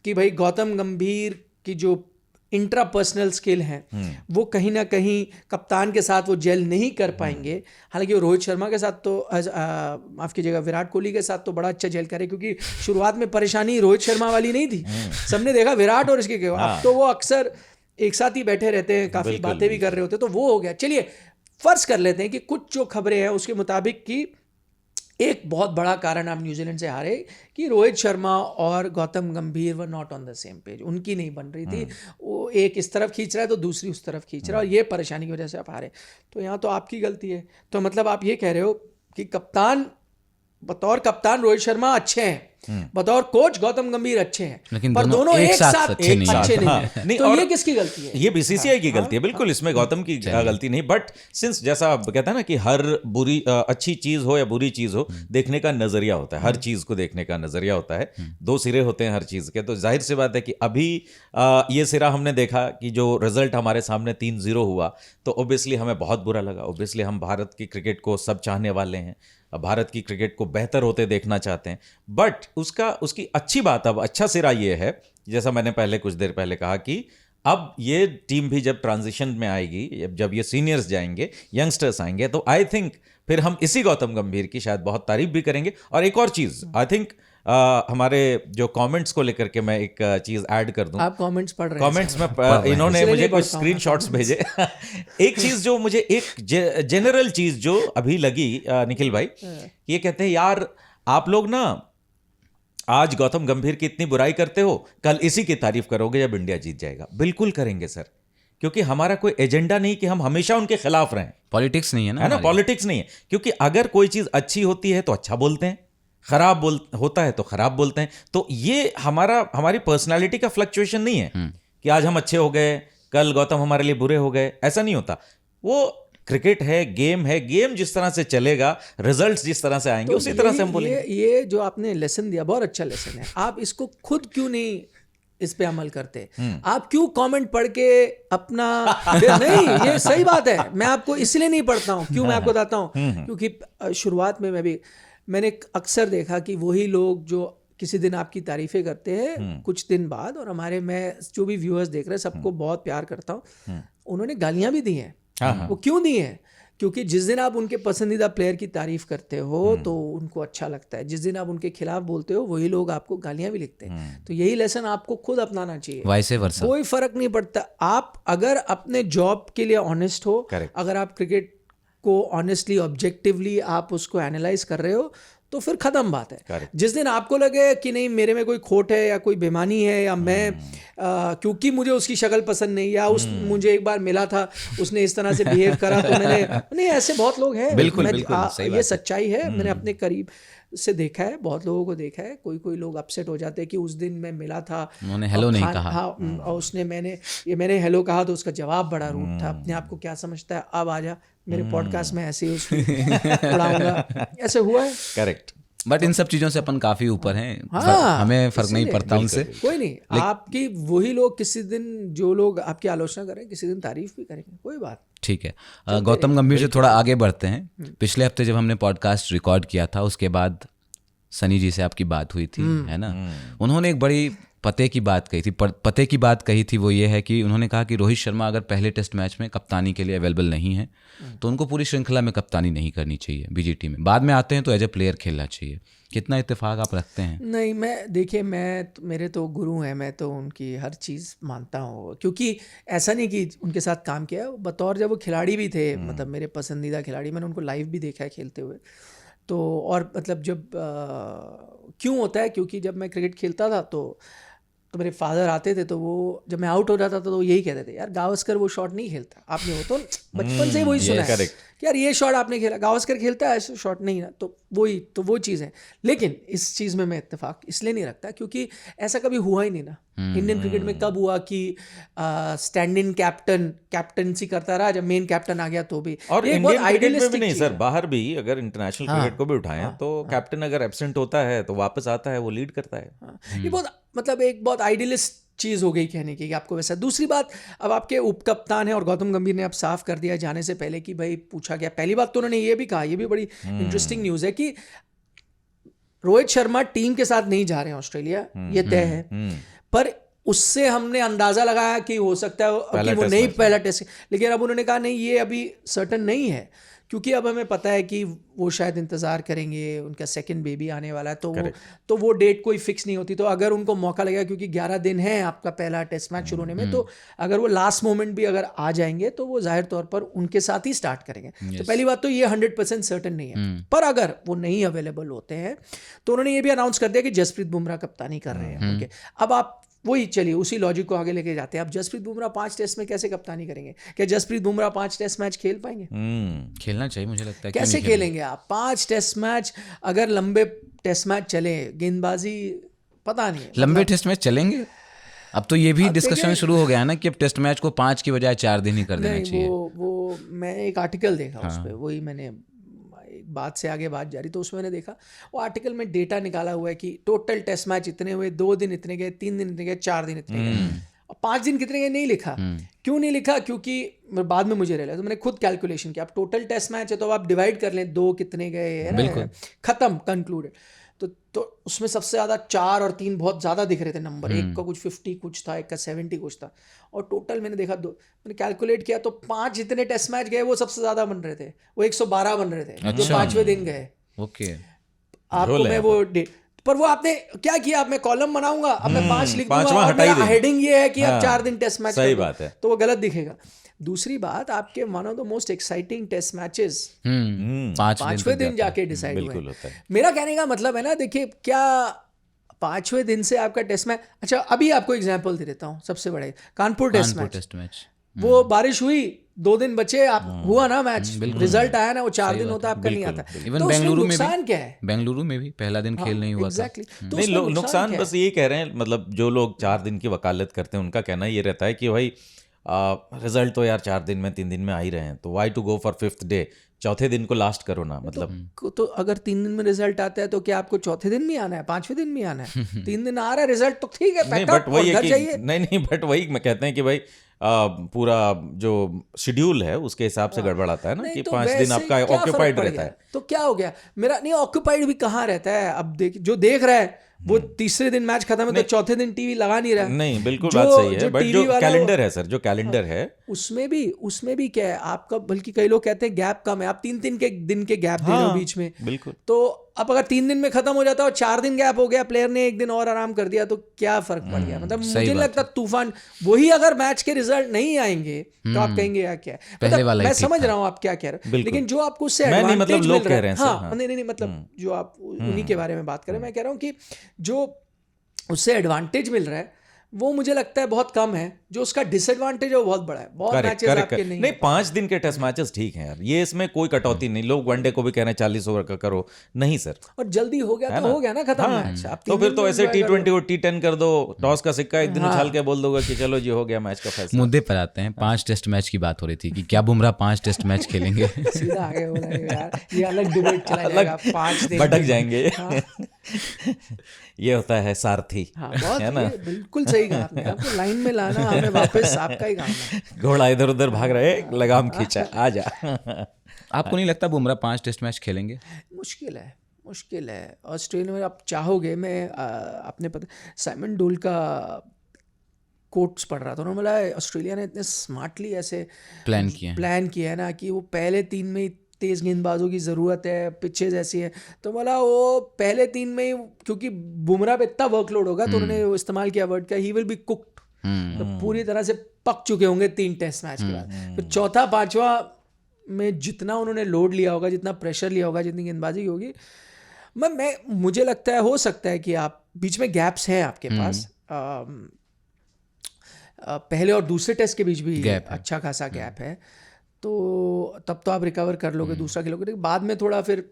कि भाई गौतम गंभीर की जो इंट्रापर्सनल स्किल हैं वो कहीं ना कहीं कप्तान के साथ वो जेल नहीं कर पाएंगे। हालांकि वो रोहित शर्मा के साथ तो माफ कीजिएगा विराट कोहली के साथ तो बड़ा अच्छा जेल करे, क्योंकि शुरुआत में परेशानी रोहित शर्मा वाली नहीं थी, सबने देखा विराट और इसके अब तो वो अक्सर एक साथ ही बैठे रहते हैं, काफी बातें भी कर रहे होते, तो वो हो गया। चलिए फर्ज कर लेते हैं कि कुछ जो खबरें हैं उसके मुताबिक कि एक बहुत बड़ा कारण आप न्यूजीलैंड से हारे कि रोहित शर्मा और गौतम गंभीर were not on the same page, उनकी नहीं बन रही थी, वो एक इस तरफ खींच रहा है तो दूसरी उस तरफ खींच रहा है, और ये परेशानी की वजह से आप हारे। तो यहाँ तो आपकी गलती है। तो मतलब आप ये कह रहे हो कि कप्तान, बतौर कप्तान रोहित शर्मा अच्छे हैं, बतौर कोच गौतम गंभीर अच्छे हैं, लेकिन पर दोनों एक साथ अच्छे नहीं नहीं। तो ये किसकी गलती है? ये बीसीसीआई की गलती है, बिल्कुल, इसमें गौतम की गलती नहीं। बट सिंस जैसा आप कहते हैं ना कि हर बुरी अच्छी चीज हो या बुरी चीज हो, देखने का नजरिया होता है, हर चीज को देखने का नजरिया होता है, दो सिरे होते हैं हर चीज के। तो जाहिर सी बात है कि अभी ये सिरा हमने देखा कि जो रिजल्ट हमारे सामने 3-0 हुआ, तो ऑब्वियसली हमें बहुत बुरा लगा। ऑब्वियसली हम भारत की क्रिकेट को सब चाहने वाले हैं, भारत की क्रिकेट को बेहतर होते देखना चाहते हैं। बट उसकी अच्छी बात, अब अच्छा सिरा ये है, जैसा मैंने पहले कुछ देर पहले कहा, कि अब ये टीम भी जब ट्रांजिशन में आएगी, जब ये सीनियर्स जाएंगे, यंगस्टर्स आएंगे, तो आई थिंक फिर हम इसी गौतम गंभीर की शायद बहुत तारीफ भी करेंगे। और एक और चीज़, आई थिंक हमारे जो कमेंट्स को लेकर के मैं एक चीज ऐड कर दूं। आप कमेंट्स पढ़ रहे हैं? कमेंट्स में इन्होंने मुझे कुछ स्क्रीनशॉट्स भेजे। एक चीज जो मुझे, एक जनरल चीज जो अभी लगी निखिल भाई, ये कहते हैं यार आप लोग ना आज गौतम गंभीर की इतनी बुराई करते हो, कल इसी की तारीफ करोगे जब इंडिया जीत जाएगा। बिल्कुल करेंगे सर, क्योंकि हमारा कोई एजेंडा नहीं कि हम हमेशा उनके खिलाफ रहें। पॉलिटिक्स नहीं है ना, पॉलिटिक्स नहीं है। क्योंकि अगर कोई चीज अच्छी होती है तो अच्छा बोलते हैं, खराब होता है तो खराब बोलते हैं। तो ये हमारी पर्सनालिटी का फ्लक्चुएशन नहीं है कि आज हम अच्छे हो गए, कल गौतम हमारे लिए बुरे हो गए, ऐसा नहीं होता। वो क्रिकेट है, गेम जिस तरह से चलेगा, रिजल्ट्स जिस तरह से आएंगे, उसी तरह से हम बोलेंगे। ये जो आपने लेसन दिया बहुत अच्छा लेसन है। आप इसको खुद क्यों नहीं इस पे अमल करते? आप क्यों कमेंट पढ़ के अपना नहीं, ये सही बात है, मैं आपको इसलिए नहीं पढ़ता हूँ। क्यों, मैं आपको बताता हूँ। क्योंकि शुरुआत में मैंने अक्सर देखा कि वही लोग जो किसी दिन आपकी तारीफें करते हैं, कुछ दिन बाद, और मैं जो भी व्यूअर्स देख रहे हैं सबको बहुत प्यार करता हूँ, उन्होंने गालियां भी दी हैं। वो क्यों दी हैं? क्योंकि जिस दिन आप उनके पसंदीदा प्लेयर की तारीफ करते हो तो उनको अच्छा लगता है, जिस दिन आप उनके खिलाफ बोलते हो वही लोग आपको गालियां भी लिखते हैं। तो यही लेसन आपको खुद अपनाना चाहिए, वाइस वर्सा। कोई फर्क नहीं पड़ता। आप अगर अपने जॉब के लिए ऑनेस्ट हो, अगर आप क्रिकेट को ऑनेस्टली ऑब्जेक्टिवली आप उसको एनालाइज कर रहे हो, तो फिर खत्म बात है। जिस दिन आपको लगे कि नहीं मेरे में कोई खोट है या कोई बेईमानी है, या मैं क्योंकि मुझे उसकी शक्ल पसंद नहीं, या मुझे एक बार मिला था उसने इस तरह से बिहेव करा तो मैंने नहीं, ऐसे बहुत लोग हैं। बिल्कुल, ये सच्चाई है। मैंने अपने करीब से देखा है, बहुत लोगों को देखा है, कोई लोग अपसेट हो जाते हैं कि उस दिन मैं मिला था, उन्होंने हेलो नहीं कहा। हाँ, और उसने मैंने हेलो कहा तो उसका जवाब बड़ा रूड था, अपने आप को क्या समझता है, अब आजा मेरे पॉडकास्ट में ऐसे ही उसको उड़ाऊंगा, ऐसे हुआ है। करेक्ट। बट इन सब चीज़ों से अपन काफ़ी ऊपर हैं, हाँ, हमें फ़र्क नहीं इसीलिए पड़ता उनसे। कोई नहीं, आपकी वही लोग किसी दिन, जो लोग आपकी आलोचना करें किसी दिन तारीफ भी करेंगे, कोई बात। ठीक है, गौतम गंभीर से थोड़ा आगे बढ़ते हैं। पिछले हफ्ते जब हमने पॉडकास्ट रिकॉर्ड किया था उसके बाद सनी जी से आपकी बात हुई थी, है ना? उन्होंने एक बड़ी पते की बात कही थी, पते की बात कही थी, वो ये है कि उन्होंने कहा कि रोहित शर्मा अगर पहले टेस्ट मैच में कप्तानी के लिए अवेलेबल नहीं है तो उनको पूरी श्रृंखला में कप्तानी नहीं करनी चाहिए बीजीटी में, बाद में आते हैं तो एज ए प्लेयर खेलना चाहिए। कितना इत्तेफाक आप रखते हैं? नहीं, देखिए मेरे तो गुरु हैं, मैं तो उनकी हर चीज़ मानता हूँ, क्योंकि ऐसा नहीं कि उनके साथ काम किया, बतौर जब वो खिलाड़ी भी थे, मतलब मेरे पसंदीदा खिलाड़ी, मैंने उनको लाइव भी देखा है खेलते हुए। तो और मतलब जब क्यों होता है, क्योंकि जब मैं क्रिकेट खेलता था तो मेरे फादर आते थे, तो वो जब मैं आउट हो जाता था तो वो यही कहते थे, यार गावस्कर वो शॉट नहीं खेलता, आपने वो तो बचपन से वही सुना है कि यार ये शॉट आपने खेला, गावस्कर खेलता है ऐसे शॉट नहीं ना, तो वो चीज़ है। लेकिन इस चीज़ में मैं इत्तेफाक इसलिए नहीं रखता क्योंकि ऐसा कभी हुआ ही नहीं ना। इंडियन क्रिकेट में कब हुआ कि स्टैंड इन कैप्टनसी करता रहा, जब मेन कैप्टन आ गया तो भी, और ये इंडियन बहुत क्रिकेट में भी आइडियलिस्टिक नहीं चीज़ सर, है। बाहर भी अगर इंटरनेशनल क्रिकेट को भी उठाएं तो कैप्टन अगर एब्सेंट होता है तो वापस आता है, वो लीड करता है। ये बहुत मतलब एक बहुत आइडियलिस्ट चीज़ हो गई कहने की कि आपको वैसा। दूसरी बात, अब आपके उप कप्तान है और गौतम गंभीर ने अब साफ कर दिया जाने से पहले कि भाई पूछा गया, पहली बात तो उन्होंने ये भी कहा, ये भी बड़ी इंटरेस्टिंग न्यूज़ है कि रोहित शर्मा टीम के साथ नहीं जा रहे हैं ऑस्ट्रेलिया, ये तय है। पर उससे हमने अंदाजा लगाया कि हो सकता है कि वो नहीं पहला टेस्ट, लेकिन अब उन्होंने कहा नहीं, ये अभी सर्टन नहीं है, क्योंकि अब हमें पता है कि वो शायद इंतज़ार करेंगे, उनका सेकंड बेबी आने वाला है, तो वो डेट कोई फिक्स नहीं होती। तो अगर उनको मौका लगेगा, क्योंकि 11 दिन है आपका पहला टेस्ट मैच शुरू होने में, तो अगर वो लास्ट मोमेंट भी अगर आ जाएंगे तो वो जाहिर तौर पर उनके साथ ही स्टार्ट करेंगे। तो पहली बात तो ये 100% सर्टन नहीं है। पर अगर वो नहीं अवेलेबल होते हैं तो उन्होंने ये भी अनाउंस कर दिया कि जसप्रीत बुमराह कप्तानी कर रहे हैं उनके। अब आप वही चलिए उसी लॉजिक को आगे लेके जाते हैं। अब जसप्रीत बुमराह 5 टेस्ट में कैसे कप्तानी करेंगे? क्या जसप्रीत बुमराह 5 टेस्ट मैच खेल पाएंगे? खेलना चाहिए, मुझे लगता है। कैसे खेलेंगे आप 5 टेस्ट मैच? अगर लंबे टेस्ट मैच चले, गेंदबाजी पता नहीं है, लंबे टेस्ट मैच चलेंगे? अब तो ये भी डिस्कशन शुरू हो गया है ना कि अब टेस्ट मैच को 5 की बजाय 4 दिन ही कर देना चाहिए। वो मैं एक आर्टिकल देखा उस पर, वही मैंने बात से आगे बात जारी, तो उसमें मैंने देखा वो आर्टिकल में डेटा निकाला हुआ है कि टोटल टेस्ट मैच इतने हुए, 2 दिन इतने गए, 3 दिन इतने गए, 4 दिन इतने गए, और 5 दिन कितने गए नहीं लिखा। क्यों नहीं लिखा? क्योंकि बाद में मुझे रियलाइज, तो मैंने खुद कैलकुलेशन किया, आप टोटल टेस्ट मैच है तो आप डिवाइड कर लें, 2 कितने गए है ना, खत्म, कंक्लूडेड। तो उसमें सबसे ज़्यादा 4 और 3 बहुत ज़्यादा दिख रहे थे नंबर, एक का कुछ 50 कुछ था, एक का 70 कुछ था, और टोटल मैंने देखा मैंने कैलकुलेट किया तो 5 जितने टेस्ट मैच गए वो सबसे ज़्यादा बन रहे थे, वो 112 बन रहे थे जो 5वें दिन गए। ओके, आपको मैं वो डेट, पर वो आपने क्या किया, अब मैं कॉलम बनाऊंगा, अब मैं 5 लिख दूंगा और मेरा हेडिंग ये है कि अब 4 दिन टेस्ट मैच, सही बात है, तो वो गलत दिखेगा। दूसरी बात, आपके one of the most exciting test matches 5वें दिन जाके डिसाइड हुए। मेरा कहने का मतलब है ना, देखिए क्या 5वें दिन से आपका टेस्ट मैच, अच्छा अभी आपको एग्जांपल दे देता हूँ, सबसे बड़े कानपुर टेस्ट मैच, वो बारिश हुई, 2 दिन बचे, आप हुआ ना मैच, रिजल्ट आया ना, वो 4 दिन होता आपका नहीं आता। इवन बेंगलुरु में नुकसान क्या है? बेंगलुरु में भी पहला दिन खेल नहीं हुआ था। नहीं, नुकसान बस यही कह रहे हैं, मतलब जो लोग 4 दिन की वकालत करते हैं उनका कहना ये रहता है कि भाई रिजल्ट तो यार 4 दिन में 3 दिन में आ ही रहे हैं, तो why to go for 5th day, चौथे दिन को लास्ट करो ना, मतलब तो अगर 3 दिन में रिजल्ट आता है तो क्या आपको चौथे दिन भी आना है, 5वें दिन भी आना है? 3 दिन आ रहा है रिजल्ट तो ठीक है, बट वही है कि नहीं, बट वही मैं कहते हैं कि भाई पूरा जो शेड्यूल है उसके हिसाब से गड़बड़ आता है ना, कि 5 दिन आपका ऑक्यूपाइड रहता है। तो क्या हो गया, मेरा नहीं ऑक्यूपाइड भी कहाँ रहता है? अब जो देख रहा है वो तीसरे दिन मैच खत्म है तो चौथे दिन टीवी लगा नहीं रहा। नहीं, बिल्कुल बात सही है, बट जो कैलेंडर है सर, जो कैलेंडर है उसमें भी क्या है आपका, बल्कि कई लोग कहते हैं गैप कम है, आप 3 के दिन के गैप दे रहे हो बीच में। बिल्कुल, तो अब अगर 3 दिन में खत्म हो जाता है और 4 दिन गैप हो गया, प्लेयर ने 1 दिन और आराम कर दिया, तो क्या फर्क पड़ गया? मतलब मुझे लगता तूफान, वही अगर मैच के रिजल्ट नहीं आएंगे तो आप कहेंगे यार क्या है, मतलब मैं समझ रहा हूँ आप क्या कह रहे हो, लेकिन जो आपको उससे एडवांटेज मिल रहा है, हाँ नहीं मतलब जो आप उन्हीं के बारे में बात करें, मैं कह रहा हूँ कि जो उससे एडवांटेज मिल रहा है वो मुझे लगता है बहुत कम है। जो उसका डिसएडवांटेज है वो बहुत बड़ा है। बहुत मैचेस आपके नहीं 5 दिन के टेस्ट मैचेस ठीक हैं यार, ये इसमें कोई कटौती नहीं। लोग वनडे को भी कह रहे हैं 40 ओवर का करो, नहीं सर। और जल्दी हो गया तो हो गया ना खत्म मैच। आप तो 3 फिर दिन तो में ऐसे enjoy कर लो। T20 और T10 कर दो, टॉस का सिक्का एक दिन उछाल के बोल दोगे कि चलो जी हो गया मैच का फैसला। मुद्दे पर आते हैं। 5 टेस्ट मैच की बात हो रही थी कि क्या बुमराह 5 टेस्ट मैच खेलेंगे। सीधा आगे बोला यार, ये अलग डिबेट चला जाएगा 5 दिन भटक जाएंगे। ये होता है सारथी, हाँ बहुत है ना? ये बिल्कुल सही कहा आपने। आपको लाइन में लाना हमें वापस आपका ही काम है। घोड़ा इधर उधर भाग रहे, लगाम खींचा, आ जा। आपको नहीं लगता बुमराह 5 टेस्ट मैच खेलेंगे? मुश्किल है। ऑस्ट्रेलिया में आप चाहोगे, मैं आपने पता साइमन डोल का कोट्स पढ़ रहा था, उन्होंने बोला ऑस्ट्रेलिया ने इतने स्मार्टली ऐसे प्लान किया है ना कि वो पहले 3 में ही तेज़ गेंदबाजों की ज़रूरत है, पिचेज ऐसी है, तो बोला वो पहले 3 में ही क्योंकि बुमराह पे इतना वर्कलोड होगा तो उन्होंने वो इस्तेमाल किया वर्ड का ही विल बी कुक्ड, तो पूरी तरह से पक चुके होंगे 3 टेस्ट मैच के बाद। तो चौथा 5वां में जितना उन्होंने लोड लिया होगा, जितना प्रेशर लिया होगा, जितनी गेंदबाजी होगी, मुझे लगता है हो सकता है कि आप बीच में गैप्स हैं आपके पास, पहले और दूसरे टेस्ट के बीच भी अच्छा खासा गैप है, तो तब तो आप रिकवर कर लोगे, दूसरा खेलोगे। लेकिन बाद में थोड़ा फिर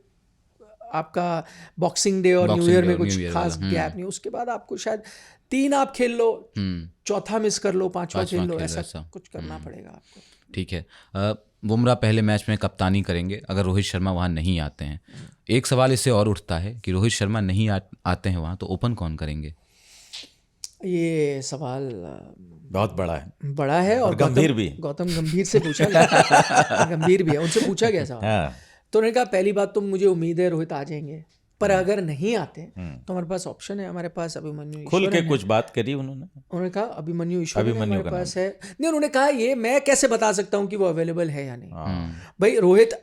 आपका बॉक्सिंग डे और न्यू ईयर में कुछ खास गैप नहीं, उसके बाद आपको शायद 3 आप खेल लो, चौथा मिस कर लो, 5वां खेल लो, ऐसा कुछ करना पड़ेगा आपको। ठीक है। बुमराह पहले मैच में कप्तानी करेंगे अगर रोहित शर्मा वहाँ नहीं आते हैं। एक सवाल इससे और उठता है कि रोहित शर्मा नहीं आते हैं वहाँ तो ओपन कौन करेंगे? ये सवाल बहुत बड़ा है और गंभीर भी। गौतम गंभीर से पूछा गया गंभीर भी है, उनसे पूछा गया सवाल। तो उन्होंने कहा पहली बात तो मुझे उम्मीद है रोहित आ जाएंगे, पर अगर नहीं आते तो हमारे पास ऑप्शन है, हमारे पास अभिमन्यु ईश्वरन खुल के कुछ बात करी उन्होंने कहा अभिमन्यु ईश्वरन हमारे पास है। नहीं, उन्होंने कहा ये मैं कैसे बता सकता हूँ कि वो अवेलेबल है या नहीं। भाई रोहित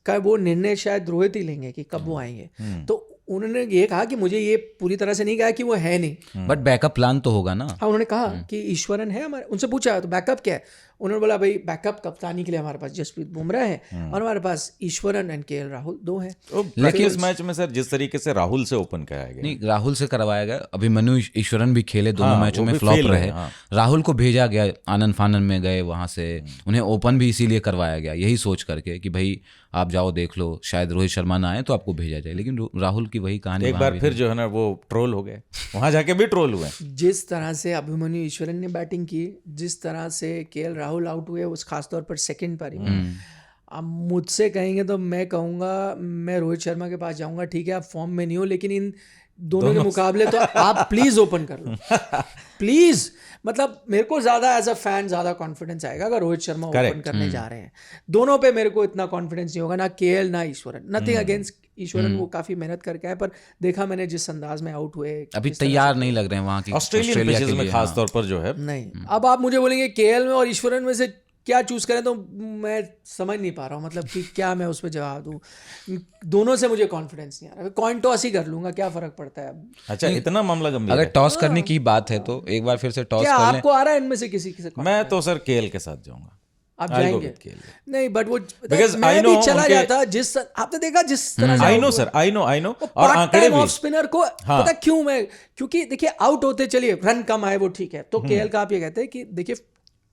का वो निर्णय शायद रोहित ही लेंगे कि कब वो आएंगे, तो उन्होंने ये कहा कि मुझे ये पूरी तरह से नहीं कहा कि वो है नहीं, बट बैकअप प्लान तो होगा ना। हाँ, उन्होंने कहा कि ईश्वरन है हमारे, उनसे पूछा तो बैकअप क्या है, उन्होंने बोला भाई बैकअप कप्तानी के लिए हमारे पास जसप्रीत बुमराह है और हमारे पास ईश्वरन एंड केएल राहुल 2 हैं। लेकिन इस मैच में सर जिस तरीके से राहुल से ओपन कराया गया, नहीं राहुल से करवाया गया, अभिमन्यु ईश्वरन भी खेले, दोनों मैचों में फ्लॉप रहे। राहुल को भेजा गया, आनंद फानन में गए, वहां से उन्हें ओपन भी इसीलिए करवाया गया, यही सोच करके कि भाई आप जाओ देख लो, शायद रोहित शर्मा ना आए तो आपको भेजा जाए। लेकिन राहुल की वही कहानी, एक बार फिर जो है ना वो ट्रोल हो गए, वहां जाके भी ट्रोल हुए। जिस तरह से अभिमन्यु ईश्वरन ने बैटिंग की, जिस तरह से केएल राहुल आउट हुए उस खासतौर पर सेकंड पारी में, अब मुझसे कहेंगे तो मैं कहूँगा मैं रोहित शर्मा के पास जाऊँगा, ठीक है आप फॉर्म में नहीं हो, लेकिन इन दोनों के मुकाबले तो आप प्लीज ओपन कर लो प्लीज। मतलब मेरे को ज्यादा एज अ फैन ज्यादा कॉन्फिडेंस आएगा अगर रोहित शर्मा ओपन करने जा रहे हैं। दोनों पे मेरे को इतना कॉन्फिडेंस नहीं होगा, ना केएल ना ईश्वरन। नथिंग अगेंस्ट ईश्वरन, वो काफी मेहनत करके आए, पर देखा मैंने जिस अंदाज में आउट हुए, अभी तैयार नहीं लग रहे हैं वहाँ की ऑस्ट्रेलियन पिचेस में खास तौर पर जो है। नहीं, अब आप मुझे बोलेंगे केएल में और ईश्वरन में से क्या चूज करें, तो मैं समझ नहीं पा रहा हूँ, मतलब कि क्या मैं उस पर जवाब दूँ। दोनों से मुझे कॉन्फिडेंस नहीं आ रहा। कॉइन टॉस ही कर लूंगा, क्या फर्क पड़ता है। अच्छा, इतना मामला गंभीर अगर टॉस करने की बात है तो एक बार फिर से टॉस क्या कर लें। आपको आ रहा है इनमें से किसी से? मैं तो सर केएल के साथ जाऊंगा। आप जाएंगे? नहीं, बट वो Because मैं I know भी चला उनके- जाता, जिस आपने देखा जिस तरह से I know out sir, I know हुआ। और part आंकड़े time भी। ऑफ स्पिनर को पता क्यों मैं, क्योंकि देखिए आउट होते चलिए रन कम आए वो ठीक है, तो केएल का आप ये कहते हैं कि देखिए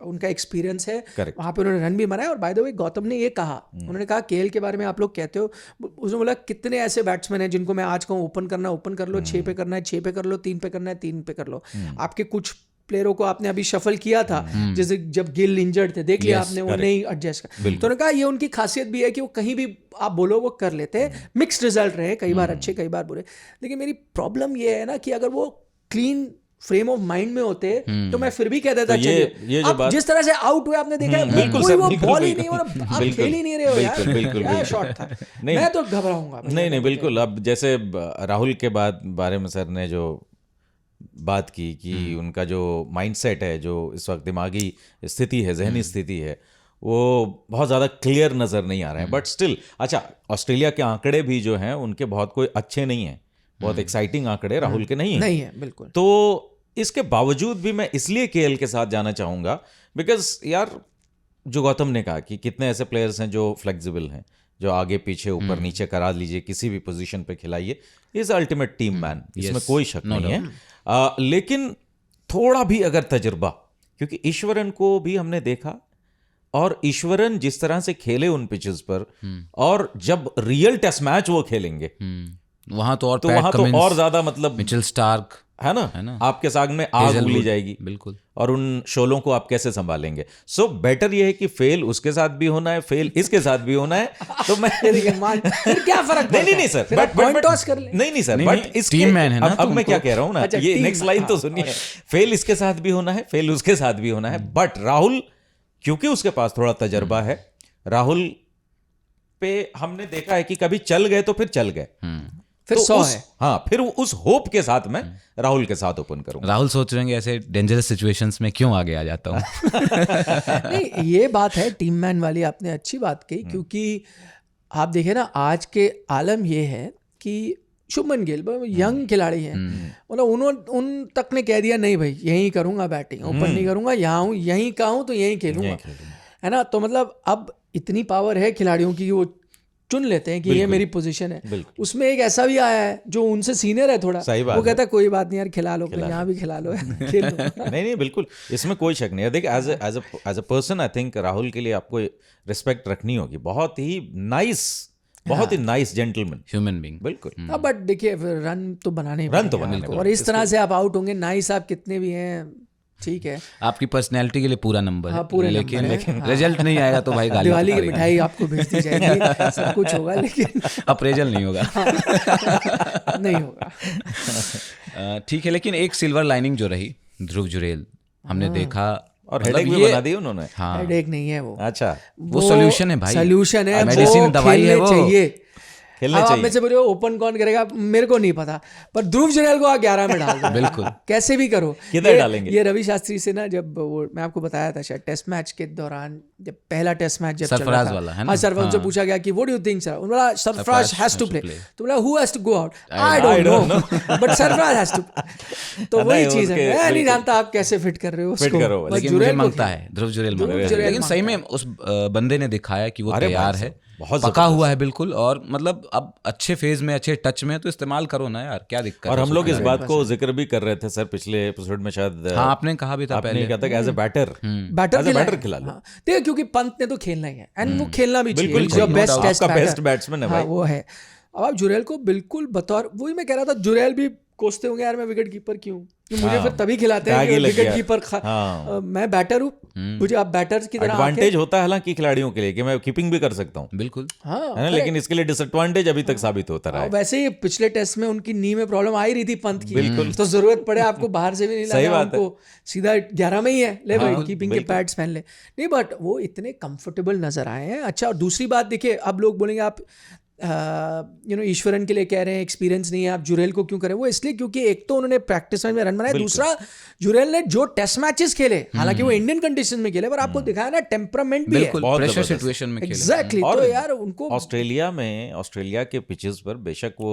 उनका एक्सपीरियंस है, वहां पे उन्होंने रन भी बनाया। और बाय द वे गौतम ने ये कहा, उन्होंने कहा केएल के बारे में आप लोग कहते हो, उसने बोला कितने ऐसे बैट्समैन हैं जिनको मैं आज कहूँ ओपन करना ओपन कर लो, 6 पे करना है 6 पे कर लो, 3 पे करना है 3 पे कर लो। आपके कुछ प्लेयरों को आपने अभी शफल किया था, जैसे जब गिल इंजर्ड थे, देख लिया आपने, वो नहीं एडजस्ट कर। तो उन्होंने कहा ये उनकी खासियत भी है कि वो कहीं भी आप बोलो वो कर लेते हैं। मिक्स्ड रिजल्ट रहे, कई बार अच्छे कई बार बुरे। लेकिन मेरी प्रॉब्लम ये है ना कि अगर वो क्लीन फ्रेम ऑफ माइंड में होते तो मैं फिर भी कह देता, तो चलिए जो बात जिस तरह से आउट हुए आपने देखा, बिल्कुल कोई सर, वो बिल्कुल, बॉल ही बिल्कुल, नहीं, आप बिल्कुल, खेल ही नहीं रहे हो यार, बिल्कुल, क्या शॉट था। मैं तो घबराऊंगा। नहीं बिल्कुल। अब जैसे राहुल के बारे में सर ने जो बात की कि उनका जो माइंडसेट है, जो इस वक्त दिमागी स्थिति है, जहनी स्थिति है, वो बहुत ज़्यादा क्लियर नज़र नहीं आ रहे हैं। बट स्टिल अच्छा, ऑस्ट्रेलिया के आंकड़े भी जो हैं उनके बहुत कोई अच्छे नहीं हैं, बहुत एक्साइटिंग आंकड़े राहुल के नहीं है बिल्कुल। तो इसके बावजूद भी मैं इसलिए केएल के साथ जाना चाहूँगा बिकॉज यार जो गौतम ने कहा कि कितने ऐसे प्लेयर्स हैं जो फ्लेक्सिबल हैं, जो आगे पीछे ऊपर नीचे करा लीजिए, किसी भी पोजीशन पे खिलाइए, इज अल्टीमेट टीम मैन, इसमें कोई शक नहीं है। लेकिन थोड़ा भी अगर तजुर्बा, क्योंकि ईश्वरन को भी हमने देखा और ईश्वरन जिस तरह से खेले उन पिचेस पर, और जब रियल टेस्ट मैच वो खेलेंगे वहां तो और वहां तो और ज्यादा मतलब मिचेल स्टार्क है ना, आपके साथ में आग उगली जाएगी। बिल्कुल। और उन शोलों को आप कैसे संभालेंगे? सो बेटर ये है कि फेल उसके साथ भी होना है, फेल इसके साथ भी होना है। तो मैं फिर क्या फर्क पड़ता है? नहीं सर, फिर आप point toss कर ले। नहीं सर, नहीं, बट इसके टीम मैन है ना अब मैं क्या कह रहा हूं ना, अच्छा, ये टीम, नेक्स्ट लाइन तो सुनिए। फेल इसके साथ भी होना है, फेल उसके साथ भी होना है, बट राहुल क्योंकि उसके पास थोड़ा तजर्बा है, राहुल पे हमने देखा है कि कभी चल गए तो फिर चल गए, फिर तो 100 उस, है। हाँ, फिर उस होप के साथ मैं राहुल के साथ ओपन करूंगा। राहुल सोच रहे हैं ऐसे डेंजरस सिचुएशंस में क्यों आगे आ जाता हूँ। नहीं, ये बात है टीम मैन वाली, आपने अच्छी बात कही, क्योंकि आप देखें ना आज के आलम ये है कि शुभमन गिल यंग खिलाड़ी हैं, मतलब उन तक ने कह दिया नहीं भाई यहीं करूंगा बैटिंग, ओपन नहीं करूंगा, यहाँ हूँ, यहीं का हूँ तो यहीं खेलूंगा, है ना। तो मतलब अब इतनी पावर है खिलाड़ियों की, वो चुन लेते हैं कि ये मेरी पोजीशन है। उसमें एक ऐसा भी आया है जो उनसे सीनियर है थोड़ा, वो कहता है कोई बात नहीं यार, खिला लो, यहाँ भी खिला लो, खेल लो। नहीं बिल्कुल, इसमें कोई शक नहीं है। देखिए as a person I think Rahul के लिए आपको रिस्पेक्ट रखनी होगी। बहुत ही नाइस जेंटलमैन, ह्यूमन बीइंग। बिल्कुल। बट देखिए रन तो बनाने ही रन तो पड़ेंगे बनाने आपको, और इस तरह से आप आउट होंगे, नाइस आप कितने भी हैं, ठीक है, आपकी पर्सनैलिटी के लिए पूरा नंबर हाँ, है, पूरे लेकिन नंबर है। रिजल्ट नहीं आएगा तो भाई गाली दिवाली की पड़ेगी। मिठाई आपको भेज दी जाएगी, सब कुछ होगा, लेकिन अप्रेजल नहीं होगा। नहीं होगा। ठीक है, लेकिन एक सिल्वर लाइनिंग जो रही, ध्रुव जुरेल हमने देखा, और हेडेक भी बना दी उन्होंने। हाँ, हेडेक नहीं है वो, अच्छा, वो सोल्यूशन है भाई, सोल्यूशन है, मेडिसिन दवाई है वो, चाहिए। खेलने अब आप चाहिए। में से बोले ओपन कौन करेगा, मेरे को नहीं पता, पर ध्रुव जुरेल को आप 11 में डाल दो। बिल्कुल, कैसे भी करो। किधर डालेंगे? ये रवि शास्त्री से ना, जब वो मैं आपको बताया था शायद टेस्ट मैच के दौरान, जब पहला टेस्ट मैच जब सरफराज वाला है ना, हाँ, सरफराज से पूछा गया कि what do you think sir, बोला सरफराज हैज टू प्ले, तो बोला who has to go out, I don't know, but Sarfaraz has to. तो वही चीज है, मैं नहीं जानता आप कैसे फिट कर रहे हो उसको, लेकिन मुझे मांगता है ध्रुव जुरेल मांगता है, लेकिन सही में उस बंदे ने दिखाया कि वो तैयार है, पका हुआ है बिल्कुल, और मतलब अब अच्छे फेज में, अच्छे टच में, तो इस्तेमाल करो ना यार, क्या दिक्कत है। और हम लोग इस बात को जिक्र भी कर रहे थे सर पिछले एपिसोड में, शायद हाँ, आपने कहा भी था पहले, आपने कहा था कि एज अ बैटर खिला लो। देखिए क्योंकि पंत ने तो खेलना ही है, एंड वो खेलना भी चाहिए, बिल्कुल, बेस्ट बैट्समैन है भाई, वो है। अब आप जुरेल को बिल्कुल बतौर, वही मैं कह रहा था, जुरेल भी कोसते होंगे यार मैं विकेट कीपर क्यों, मुझे फिर तभी खिलाते हैं कि विकेट कीपर, मैं बैटर हूँ, मुझे आप बैटर की तरह एडवांटेज होता है हालांकि खिलाड़ियों के लिए कि मैं कीपिंग भी कर सकता हूँ, बिल्कुल, हाँ, है ना, लेकिन इसके लिए डिसएडवांटेज अभी तक साबित होता रहा है। वैसे ही पिछले टेस्ट में उनकी नी में प्रॉब्लम आई रही थी पंत की, बिल्कुल, तो जरूरत पड़े आपको बाहर से भी नहीं लाना, उनको सीधा 11 में ही है, ले भाई कीपिंग के पैड्स पहन ले, नहीं, बट वो इतने कंफर्टेबल नजर आए हैं। अच्छा, और दूसरी बात देखिए, अब लोग बोलेंगे आप ईश्वरन के लिए कह रहे हैं एक्सपीरियंस नहीं है, आप जुरेल को क्यों करें, वो इसलिए क्योंकि एक तो उन्होंने प्रैक्टिस में रन बनाए, दूसरा जुरेल ने जो टेस्ट मैचेस खेले, हालांकि वो इंडियन कंडीशन में खेले, पर आपको दिखाया ना टेम्परामेंट भी है, प्रेशर सिचुएशन में खेले, एग्जैक्टली। तो यार उनको ऑस्ट्रेलिया के पिचेस पर बेशक वो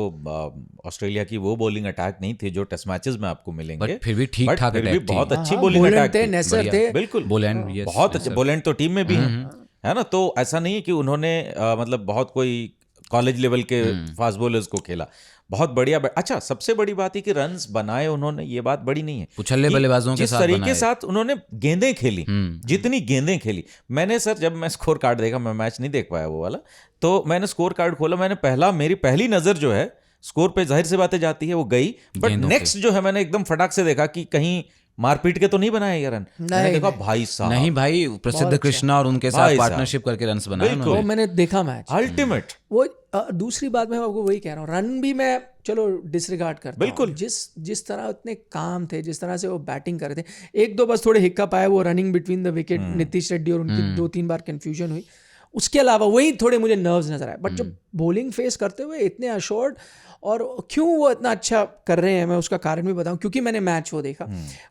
ऑस्ट्रेलिया की वो बॉलिंग अटैक नहीं थी जो टेस्ट मैचेस में आपको मिलेंगे, बट फिर भी ठीक ठाक अटैक थी, बहुत अच्छी बॉलिंग अटैक थी, नेसर थे, बिल्कुल, बोलैंड, बहुत अच्छे बोलैंड तो टीम में भी है ना, तो ऐसा नहीं है कि उन्होंने मतलब बहुत कोई कॉलेज लेवल के फास्ट बॉलर्स को खेला, बहुत बढ़िया। अच्छा, सबसे बड़ी बात है कि रन्स बनाए उन्होंने, ये बात बड़ी नहीं है, उछल्ले बल्लेबाजों के साथ बनाए, जिस तरीके साथ उन्होंने गेंदें खेली, जितनी गेंदें खेली। मैंने सर जब मैं स्कोर कार्ड देखा, मैं मैच नहीं देख पाया वो वाला, तो मैंने स्कोर कार्ड खोला, मैंने मेरी पहली नजर जो है स्कोर पे जाहिर सी बातें जाती है वो गई, बट नेक्स्ट जो है मैंने एकदम फटाक से देखा कि कहीं मारपीट के तो नहीं बनाए ये रन, मैंने देखा भाई साहब, नहीं भाई, प्रसिद्ध कृष्णा और उनके साथ पार्टनरशिप करके रन्स बनाए वो मैंने देखा मैच, अल्टीमेट। वो दूसरी बात मैं आपको वही कह रहा हूँ, रन भी मैं चलो डिसरिगार्ड करता हूँ, बिल्कुल, जिस तरह इतने काम थे, जिस तरह से वो बैटिंग कर रहे थे, एक दो बस थोड़े हिक्कप आए, वो running between the wicket Nitish Reddy और उनकी 2-3 बार कंफ्यूजन हुई, उसके अलावा वही थोड़े मुझे नर्व्स नजर आए, बट जब बॉलिंग फेस करते हुए इतने अश्योर्ड, और क्यों वो इतना अच्छा कर रहे हैं मैं उसका कारण भी बताऊं, क्योंकि मैंने मैच वो देखा,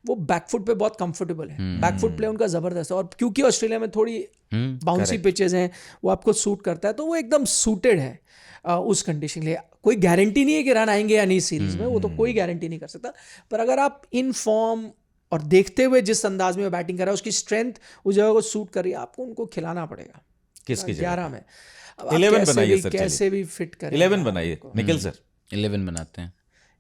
वो बैकफुट पे बहुत कंफर्टेबल है, बैकफुट प्ले उनका जबरदस्त है, और क्योंकि ऑस्ट्रेलिया में थोड़ी बाउंसी पिचेस हैं, वो आपको सूट करता है, तो वो एकदम सूटेड है उस कंडीशन के लिए। कोई गारंटी नहीं है कि रन आएंगे या नहीं सीरीज में, वो तो कोई गारंटी नहीं कर सकता, पर अगर आप इन फॉर्म और देखते हुए जिस अंदाज में बैटिंग कर रहा है, उसकी स्ट्रेंथ उस जगह को सूट कर रही है, आपको उनको खिलाना पड़ेगा। किसकी 11 में 11 बनाइए सर, कैसे भी फिट करें, 11 बनाइए निखिल सर, 11 बनाते हैं।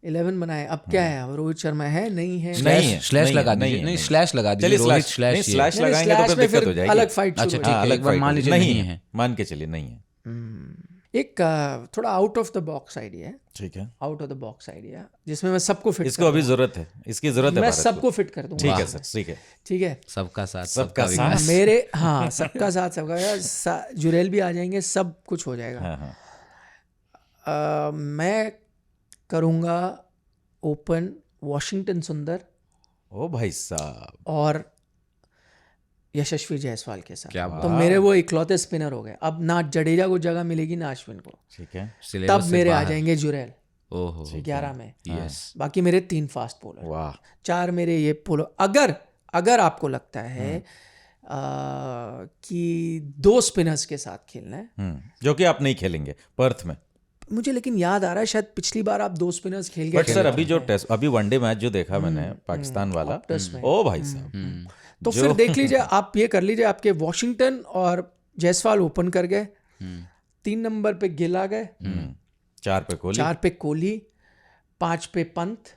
11 बनाए, अब क्या है, अब रोहित शर्मा है नहीं है? नहीं है, स्लैश नहीं लगा है, दीजिए, नहीं नहीं है। स्लैश लगा चलिए दीजिए, रोहित स्लैश, नहीं स्लैश स्लैश नहीं, लगाएंगे तो स्लैश फिर में दिक्कत हो जाएगी। अलग फाइट अच्छा, शुरू ठीक हो है, हाँ, एक बार मान लीजिए नहीं है। मान के चलिए नहीं है। जाएगी। एक थोड़ा out of the box idea है, ठीक है, out of the box idea, जिसमें मैं सबको फिट इसको अभी जरूरत है, इसकी जरूरत है मैं भारत सबको को। फिट कर दूंगा। ठीक है सर, ठीक है। ठीक है, सबका साथ सबका सबका विकास। साथ। मेरे हाँ सबका साथ सबका विकास, जुरेल भी आ जाएंगे, सब कुछ हो जाएगा। हाँ हाँ, मैं करूँगा ओपन वॉशिंगटन सुंदर ओ भाई साहब, और यशस्वी जायसवाल के साथ। क्या तो मेरे वो इकलौते स्पिनर हो गए, अब ना जडेजा को जगह मिलेगी ना अश्विन को, ठीक है, सिलेबस तब से मेरे आ बाहर। जाएंगे जुरेल ओहो 11 में। यस, बाकी मेरे 3 फास्ट बॉलर, वाह, 4 मेरे ये पोलो। अगर आपको लगता है कि 2 स्पिनर्स के साथ खेलना है, जो कि आप नहीं खेलेंगे पर्थ में। मुझे लेकिन याद आ रहा है शायद पिछली बार आप 2 स्पिनर्स खेल गए बट सर अभी जो टेस्ट, अभी वनडे मैच जो देखा मैंने पाकिस्तान वाला, ऑप्टस में। ओ भाई साहब, तो फिर देख लीजिए, आप ये कर लीजिए, आपके वॉशिंगटन और जायसवाल ओपन कर गए, 3 नंबर पे गिल आ गए, 4 पे कोहली, 4 पे कोहली, 5 पे पंत,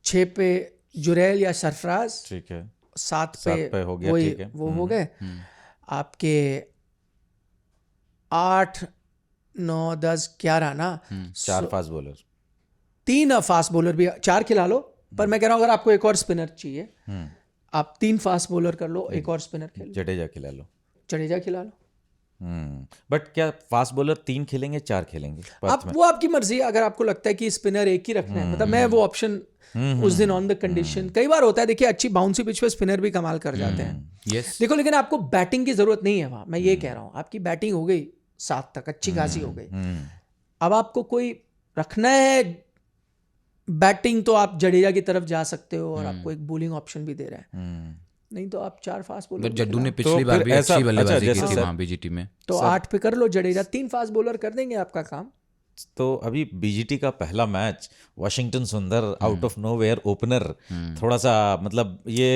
6 पे जुरैल या सरफराज, ठीक है, 7 7 पे हो गया, वही ठीक है। वो हो गए आपके 8 9 10 11 ना, 4 फास्ट बॉलर, 3 फास्ट बॉलर भी 4 खिला लो। पर मैं कह रहा हूँ अगर आपको एक और स्पिनर चाहिए, आप 3 फास्ट बॉलर कर लो, एक और स्पिनर खेल लो, जडेजा खिला लो। जडेजा खिला लो। बट क्या फास्ट बॉलर 3 खेलेंगे, 4 खेलेंगे पर्थ आप में? वो आपकी मर्जी है, अगर आपको लगता है कि स्पिनर एक ही रखना है, मतलब मैं वो ऑप्शन उस दिन ऑन द कंडीशन, कई बार होता है, देखिए अच्छी बाउंसी पिच पे स्पिनर भी कमाल कर जाते हैं। यस, देखो लेकिन आपको बैटिंग की जरूरत नहीं है वहां, मैं ये कह रहा हूँ, आपकी बैटिंग हो गई 7 तक, अच्छी खासी हो गई, अब आपको कोई रखना है बैटिंग, तो आप जडेजा की तरफ जा सकते हो, और आपको एक बॉलिंग ऑप्शन भी दे रहा है, नहीं तो आप 4 फास्ट बॉलर बट जड्डू ने तो पिछली बार फिर भी ऐसा- अच्छी बल्लेबाजी अच्छा, की जैसे थी सर- वहाँ बीजीटी में। तो 8 पे कर लो जडेजा, 3 फास्ट बॉलर कर देंगे आपका काम। तो अभी बीजीटी का पहला मैच वॉशिंगटन सुंदर आउट ऑफ नोवेयर ओपनर, थोड़ा सा मतलब ये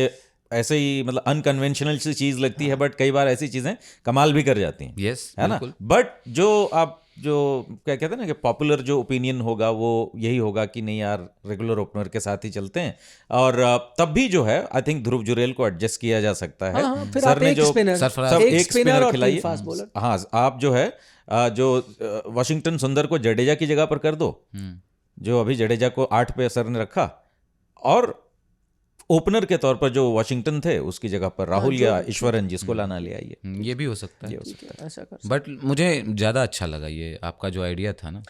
ऐसे ही मतलब अनकन्वेंशनल सी चीज लगती है, बट कई बार ऐसी चीजें कमाल भी कर जाती हैं, यस, है ना। बट जो आप जो क्या कहते हैं ना कि पॉपुलर जो ओपिनियन होगा वो यही होगा कि नहीं यार रेगुलर ओपनर के साथ ही चलते हैं, और तब भी जो है आई थिंक ध्रुव जुरेल को एडजस्ट किया जा सकता है। हाँ, फिर सर आप ने एक जो स्पिनर, सरफराज- सब एक एक स्पिनर स्पिनर और 3 खिलाई, फास्ट बॉलर। हाँ आप जो है जो वॉशिंगटन सुंदर को जडेजा की जगह पर कर दो, जो अभी जडेजा को 8 पे सर ने रखा, और ओपनर के तौर पर जो वॉशिंगटन थे उसकी जगह पर राहुल या ईश्वरन जिसको लाना ले आइए। ये भी हो सकता है, ठीक है, ऐसा कर। बट मुझे ज़्यादा अच्छा लगा ये आपका जो आइडिया था ना।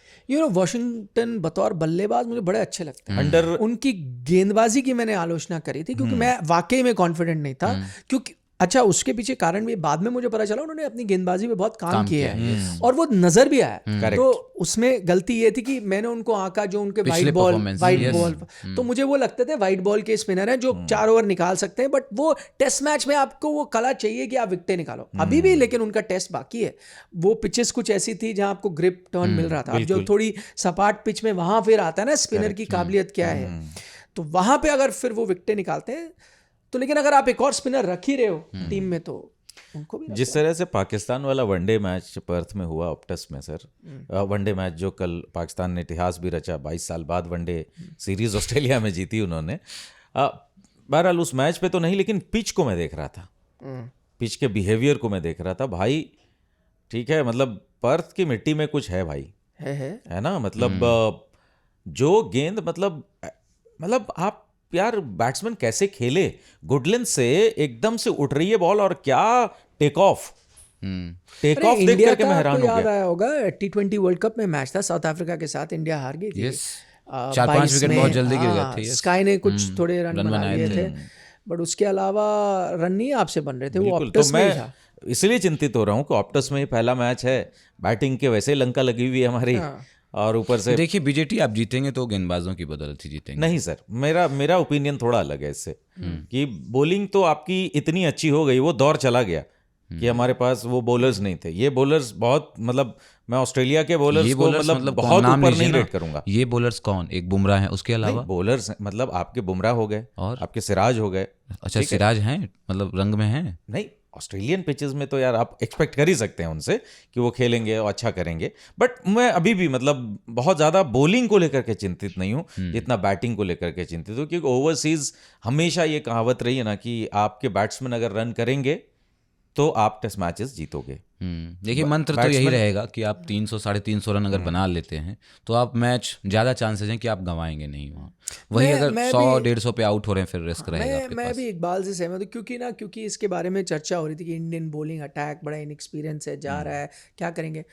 वॉशिंगटन बतौर बल्लेबाज मुझे बड़े अच्छे लगते हैं। अंडर उनकी गेंदबाजी की मैंने आलोचना करी थी, क्योंकि मैं वाकई में कॉन्फिडेंट नहीं था, क्योंकि अच्छा उसके पीछे कारण भी बाद में मुझे पता चला, उन्होंने अपनी गेंदबाजी पे बहुत काम किया है, और वो नजर भी आया। तो उसमें गलती ये थी कि मैंने उनको आंका जो उनके वाइट बॉल, तो मुझे वो लगते थे वाइट बॉल के स्पिनर हैं जो 4 ओवर निकाल सकते हैं, बट वो टेस्ट मैच में आपको वो कला चाहिए कि आप विकेटें निकालो, अभी भी लेकिन उनका टेस्ट बाकी है। वो पिचेस कुछ ऐसी थी जहां आपको ग्रिप टर्न मिल रहा था, अब जो थोड़ी सपाट पिच में वहां फिर आता है ना स्पिनर की काबिलियत क्या है, तो वहां पे अगर फिर वो विकेटें निकालते हैं तो। लेकिन अगर आप एक और स्पिनर रख ही रहे हो टीम में, तो उनको भी जिस तरह से पाकिस्तान वाला वनडे मैच पर्थ में हुआ ऑप्टस में सर, वनडे मैच जो कल पाकिस्तान ने इतिहास भी रचा, 22 साल बाद वनडे सीरीज ऑस्ट्रेलिया में जीती उन्होंने। बहरहाल उस मैच पे तो नहीं, लेकिन पिच को मैं देख रहा था, पिच के बिहेवियर को मैं देख रहा था भाई। ठीक है, मतलब पर्थ की मिट्टी में कुछ है भाई, है ना, मतलब जो गेंद मतलब आप यार बैट्समैन कैसे खेले, गुडलिन से एकदम से उठ रही है बॉल, और क्या टेक ऑफ देख करके मैं हैरान हो याद गया। आया होगा T20 वर्ल्ड कप में मैच था साउथ अफ्रीका के साथ, इंडिया हार गई थी। 4-5 विकेट बहुत जल्दी गिर गए थे। स्काई ने कुछ थोड़े रन बना लिए थे, बट उसके अलावा रन नहीं आपसे बन रहे थे, वो ऑप्टस में ही था। इसलिए चिंतित हो रहा हूँ कि ऑप्टस में ही पहला मैच है, बैटिंग के वैसे ही लंका लगी हुई है हमारी, और ऊपर से देखिए बीजेटी आप जीतेंगे तो गेंदबाजों की बदौलत ही जीतेंगे। नहीं सर, मेरा ओपिनियन थोड़ा अलग है इससे, कि बॉलिंग तो आपकी इतनी अच्छी हो गई, वो दौर चला गया कि हमारे पास वो बॉलर्स नहीं थे। ये बॉलर्स बहुत मतलब मैं ऑस्ट्रेलिया के बॉलर्स को मतलब बहुत ऊपर नहीं रेट करूंगा। ये बॉलर्स कौन, एक बुमराह है, उसके अलावा बॉलर्स मतलब आपके बुमराह हो गए, और आपके सिराज हो गए। अच्छा सिराज हैं, मतलब रंग में हैं नहीं, ऑस्ट्रेलियन पिचेस में तो यार आप एक्सपेक्ट कर ही सकते हैं उनसे कि वो खेलेंगे और अच्छा करेंगे, बट मैं अभी भी मतलब बहुत ज़्यादा बॉलिंग को लेकर के चिंतित नहीं हूँ जितना बैटिंग को लेकर के चिंतित हूँ, क्योंकि ओवरसीज हमेशा ये कहावत रही है ना कि आपके बैट्समैन अगर रन करेंगे तो आप टेस्ट मैचेस जीतोगे। देखिए मंत्र तो यही रहेगा कि आप 300 350 रन अगर बना लेते हैं तो आप मैच ज़्यादा चांसेस हैं कि आप गंवाएंगे नहीं वहाँ। वही अगर 100-150 पे आउट हो रहे हैं फिर रिस्क रहेगा आपके मैं पास। भी इकबाल से सहमत हूँ, क्योंकि इसके बारे में चर्चा हो रही थी कि इंडियन बॉलिंग अटैक बड़ा इनएक्सपीरियंस है, जा रहा है, क्या करेंगे।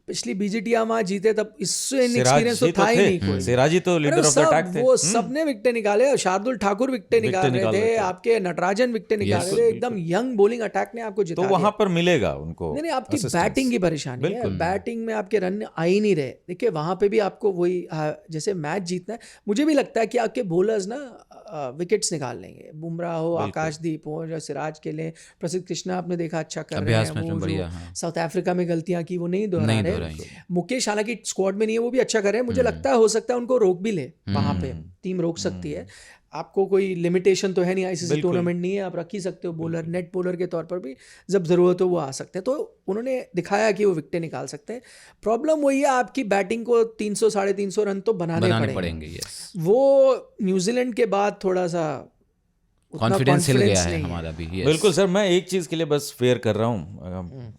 पिछली बीजीटी वहाँ जीते तब इससे इनएक्सपीरियंस तो था ही नहीं कोई। सिराजी तो लीडर ऑफ द अटैक थे, वो सबने विकेटें निकाले, शार्दुल ठाकुर विकेटें निकाल रहे थे, आपके नटराजन विकेटें निकाल रहे थे, एकदम यंग बॉलिंग अटैक ने आपको जिता तो वहां पर मिलेगा उनको। नहीं, आपकी बैटिंग की परेशानी है, बैटिंग में आपके रन आ ही नहीं रहे। देखिए वहां पे भी आपको वही जैसे मैच जीतना है, मुझे भी लगता है कि आपके बॉलर्स ना विकेट्स निकाल लेंगे, बुमराह हो, आकाशदीप हो, जो सिराज के लिए, प्रसिद्ध कृष्णा आपने देखा अच्छा कर रहे हैं, वो जो साउथ अफ्रीका में गलतियां की वो नहीं दोहरा रहे। मुकेश हालांकि स्क्वाड में नहीं है, वो भी अच्छा कर रहे हैं, मुझे लगता है हो सकता है उनको रोक भी ले, वहां पे टीम रोक सकती है। आपको कोई लिमिटेशन तो है नहीं, आईसीसी टूर्नामेंट नहीं है, आप रख ही सकते हो बॉलर, नेट बॉलर के तौर पर भी जब ज़रूरत हो वो आ सकते हैं। तो उन्होंने दिखाया कि वो विकेटें निकाल सकते हैं। प्रॉब्लम वही है, आपकी बैटिंग को 300 350 रन तो बनाने पड़ेंगे। वो न्यूजीलैंड के बाद थोड़ा सा कॉन्फिडेंस हिल गया है हमारा भी। बिल्कुल सर, मैं एक चीज़ के लिए बस फेयर कर रहा हूँ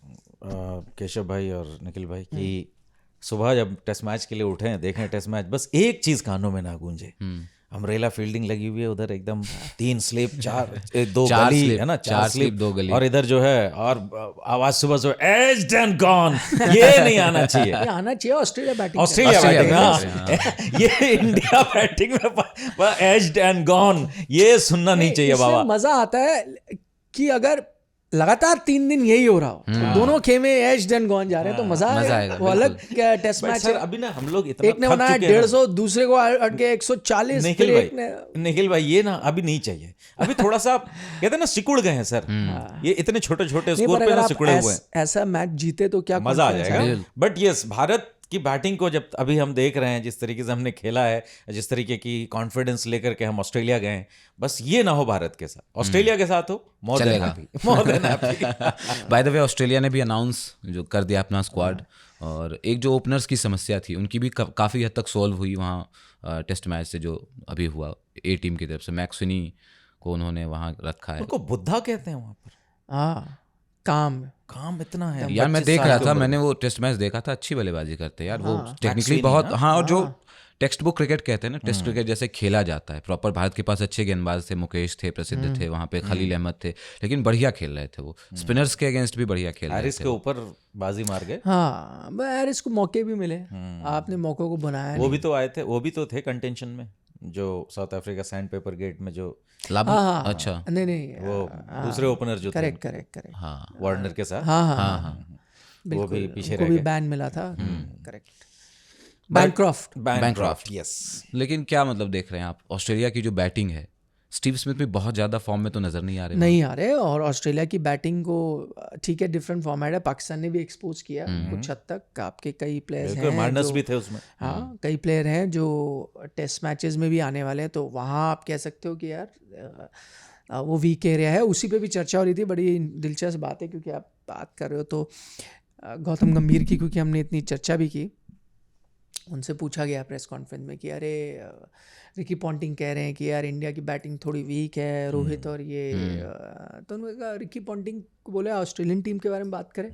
केशव भाई और निखिल भाई कि सुबह जब टेस्ट मैच के लिए उठे हैं, देखें टेस्ट मैच, बस एक चीज़ कानों में ना गूंजे, अमरेला फील्डिंग लगी हुई है उधर, एकदम 3 स्लिप 2 गली है ना, 4 स्लिप 2 गली, और इधर जो है और आवाज सुबह सुबह एज्ड एंड गॉन, ये नहीं आना चाहिए। ये आना चाहिए ऑस्ट्रेलिया बैटिंग में, ये इंडिया बैटिंग में एज्ड एंड गॉन, ये सुनना नहीं चाहिए बाबा। मजा आता है कि अगर लगातार 3 दिन यही हो रहा हो, तो दोनों खेमे एज्ड एंड गॉन जा रहे हैं, तो मजा आएगा। वो अलग क्या टेस्ट मैच है। अभी ना हम लोग इतना एक ने बनाया 150, दूसरे को अट के 140। निखिल भाई ये ना अभी नहीं चाहिए, अभी थोड़ा सा कहते हैं ना सिकुड़ गए हैं सर, ये इतने छोटे छोटे स्कोर पे ना सिकुड़े हुए हैं। ऐसा मैच जीते तो क्या मजा आ जाएगा। बट यस, भारत की बैटिंग को जब अभी हम देख रहे हैं, जिस तरीके से हमने खेला है, जिस तरीके की कॉन्फिडेंस लेकर के हम ऑस्ट्रेलिया गए हैं, बस ये ना हो भारत के साथ, ऑस्ट्रेलिया के साथ हो, more than happy. By the way Australia ने भी अनाउंस जो कर दिया अपना स्क्वाड, और एक जो ओपनर्स की समस्या थी उनकी भी काफ़ी हद तक सॉल्व हुई वहाँ टेस्ट मैच से जो अभी हुआ ए टीम की तरफ से। मैक्सवेनी को उन्होंने वहाँ रखा है, उनको बुद्धा कहते हैं वहाँ पर। हाँ, काम इतना है यार। मैं देख रहा था, मैंने वो टेस्ट मैच देखा था, अच्छी बल्लेबाजी करते हैं यार वो, टेक्निकली बहुत। हाँ, और जो टेक्स्ट बुक क्रिकेट कहते हैं ना, टेस्ट क्रिकेट जैसे खेला जाता है प्रॉपर। भारत के पास अच्छे गेंदबाज थे, मुकेश थे, प्रसिद्ध थे वहाँ पे, खलील अहमद थे, लेकिन बढ़िया खेल रहे थे वो, स्पिनर्स के अगेंस्ट भी बढ़िया खेल रहे थे। के ऊपर बाजी मार गए। हाँ, हैरिस को मौके भी मिले, आपने मौकों को बनाया। वो भी तो आए थे, वो भी तो थे कंटेंशन में, जो South Africa sandpaper gate में जो अच्छा नहीं वो दूसरे ओपनर जो थे, करेक्ट हाँ, वार्नर के साथ, हाँ, वो भी पीछे रह गए, भी बैन मिला था, करेक्ट, बैंक्रॉफ्ट, यस। लेकिन क्या मतलब देख रहे हैं आप ऑस्ट्रेलिया की जो बैटिंग है, स्टीव स्मिथ भी बहुत ज़्यादा फॉर्म में तो नज़र नहीं आ रहे। और ऑस्ट्रेलिया की बैटिंग को ठीक है, डिफरेंट फॉर्मेट है, पाकिस्तान ने भी एक्सपोज किया कुछ हद तक। आपके कई प्लेयर्स हैं, मार्नस भी थे उसमें। हाँ, कई प्लेयर हैं जो टेस्ट मैचेस में भी आने वाले हैं, तो वहाँ आप कह सकते हो कि यार वो वीक एरिया है। उसी पे भी चर्चा हो रही थी, बड़ी दिलचस्प बात है, क्योंकि आप बात कर रहे हो तो गौतम गंभीर की, क्योंकि हमने इतनी चर्चा भी की, उनसे पूछा गया प्रेस कॉन्फ्रेंस में कि अरे रिकी पॉन्टिंग कह रहे हैं कि यार इंडिया की बैटिंग थोड़ी वीक है, रोहित और ये, तो उन्होंने कहा रिकी पॉन्टिंग को बोले ऑस्ट्रेलियन टीम के बारे में बात करें।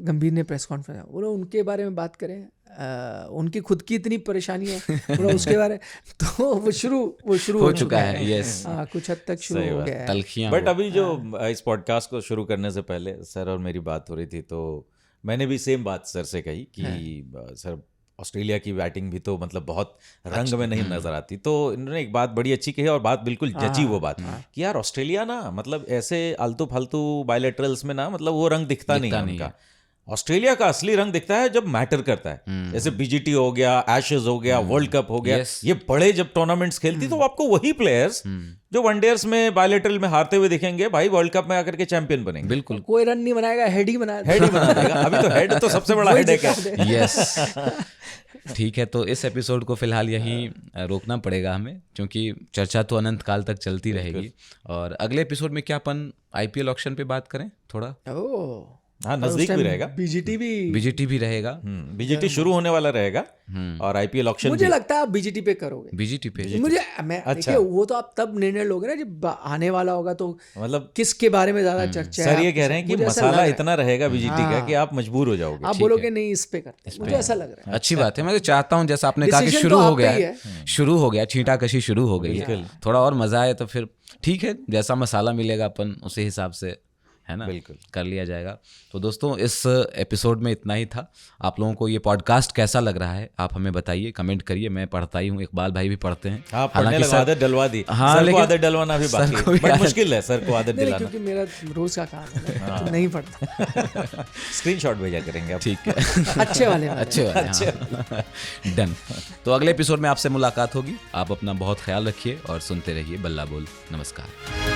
गंभीर ने प्रेस कॉन्फ्रेंस में बोला उनके बारे में बात करें, उनकी खुद की इतनी परेशानी है पूरा उसके बारे, तो वो शुरू हो चुका है। यस, कुछ हद तक शुरू हो गया है। बट अभी जो इस पॉडकास्ट को शुरू करने से पहले सर और मेरी बात हो रही थी, तो मैंने भी सेम बात सर से कही कि सर ऑस्ट्रेलिया की बैटिंग भी तो मतलब बहुत रंग में नहीं नजर आती। तो इन्होंने एक बात बड़ी अच्छी कही, और बात बिल्कुल जची वो बात कि यार ऑस्ट्रेलिया ना मतलब ऐसे आलतू फालतू बायलैटरल्स में ना मतलब वो रंग दिखता नहीं है उनका। ऑस्ट्रेलिया का असली रंग दिखता है जब मैटर करता है। जैसे बीजीटी हो गया, एशेज हो गया, वर्ल्ड कप हो गया, Yes. ये बड़े जब टूर्नामेंट्स खेलती तो आपको वही प्लेयर्स जो वनडेयर्स में बायलेटरल में हारते हुए दिखेंगे, भाई वर्ल्ड कप में आकर के चैंपियन बनेंगे। बिल्कुल, कोई रन नहीं बनाएगा, हेड ही बनाएगा। हेड ही बना देगा। अभी तो हेड तो सबसे बड़ा हेडेक है। यस। ठीक है, तो इस एपिसोड को फिलहाल यहीं रोकना पड़ेगा हमें, क्योंकि चर्चा तो अनंत काल तक चलती रहेगी। और अगले एपिसोड में क्या अपन आईपीएल ऑक्शन पे बात करें थोड़ा? ओह, हाँ, नजदीक भी रहेगा। बीजीटी बीजीटी भी रहेगा। बीजीटी शुरू होने वाला रहेगा और आईपीएल ऑक्शन मुझे लगता है आप बीजीटी पे करोगे। बीजीटी पे देखिए वो तो आप तब निर्णय लोगे ना जब आने वाला होगा, तो मतलब किसके बारे में ज्यादा चर्चा है। सर ये कह रहे हैं कि मसाला इतना रहेगा बीजीटी का कि आप मजबूर हो जाओगे। आप बोलोगे नहीं इस पे करते हैं, मुझे ऐसा लग रहा है। अच्छी बात है। मैं तो चाहता हूँ, जैसा आपने कहा कि Decision शुरू तो हो आप पे गया ही है, शुरू हो गया, छींटाकशी शुरू हो गई है, थोड़ा और मजा आए तो फिर ठीक है, जैसा मसाला मिलेगा अपन उसी हिसाब से, है ना, बिल्कुल कर लिया जाएगा। तो दोस्तों, इस एपिसोड में इतना ही था। आप लोगों को ये पॉडकास्ट कैसा लग रहा है आप हमें बताइए, कमेंट करिए। मैं पढ़ता ही हूँ, इकबाल भाई भी पढ़ते हैं। हाँ, पढ़ने लगा, आदत डलवा दी। हाँ, सर को लेकिन आदत डलवाना भी बाकी है, बट मुश्किल है सर को आदत दिलाना। क्योंकि मेरा रोज का काम है, तो नहीं पढ़ता। स्क्रीनशॉट भेजा करेंगे आप। ठीक है। अच्छे वाले अच्छे वाले, डन। तो अगले एपिसोड में आपसे मुलाकात होगी। आप अपना बहुत ख्याल रखिए और सुनते रहिए बल्ला बोल। नमस्कार।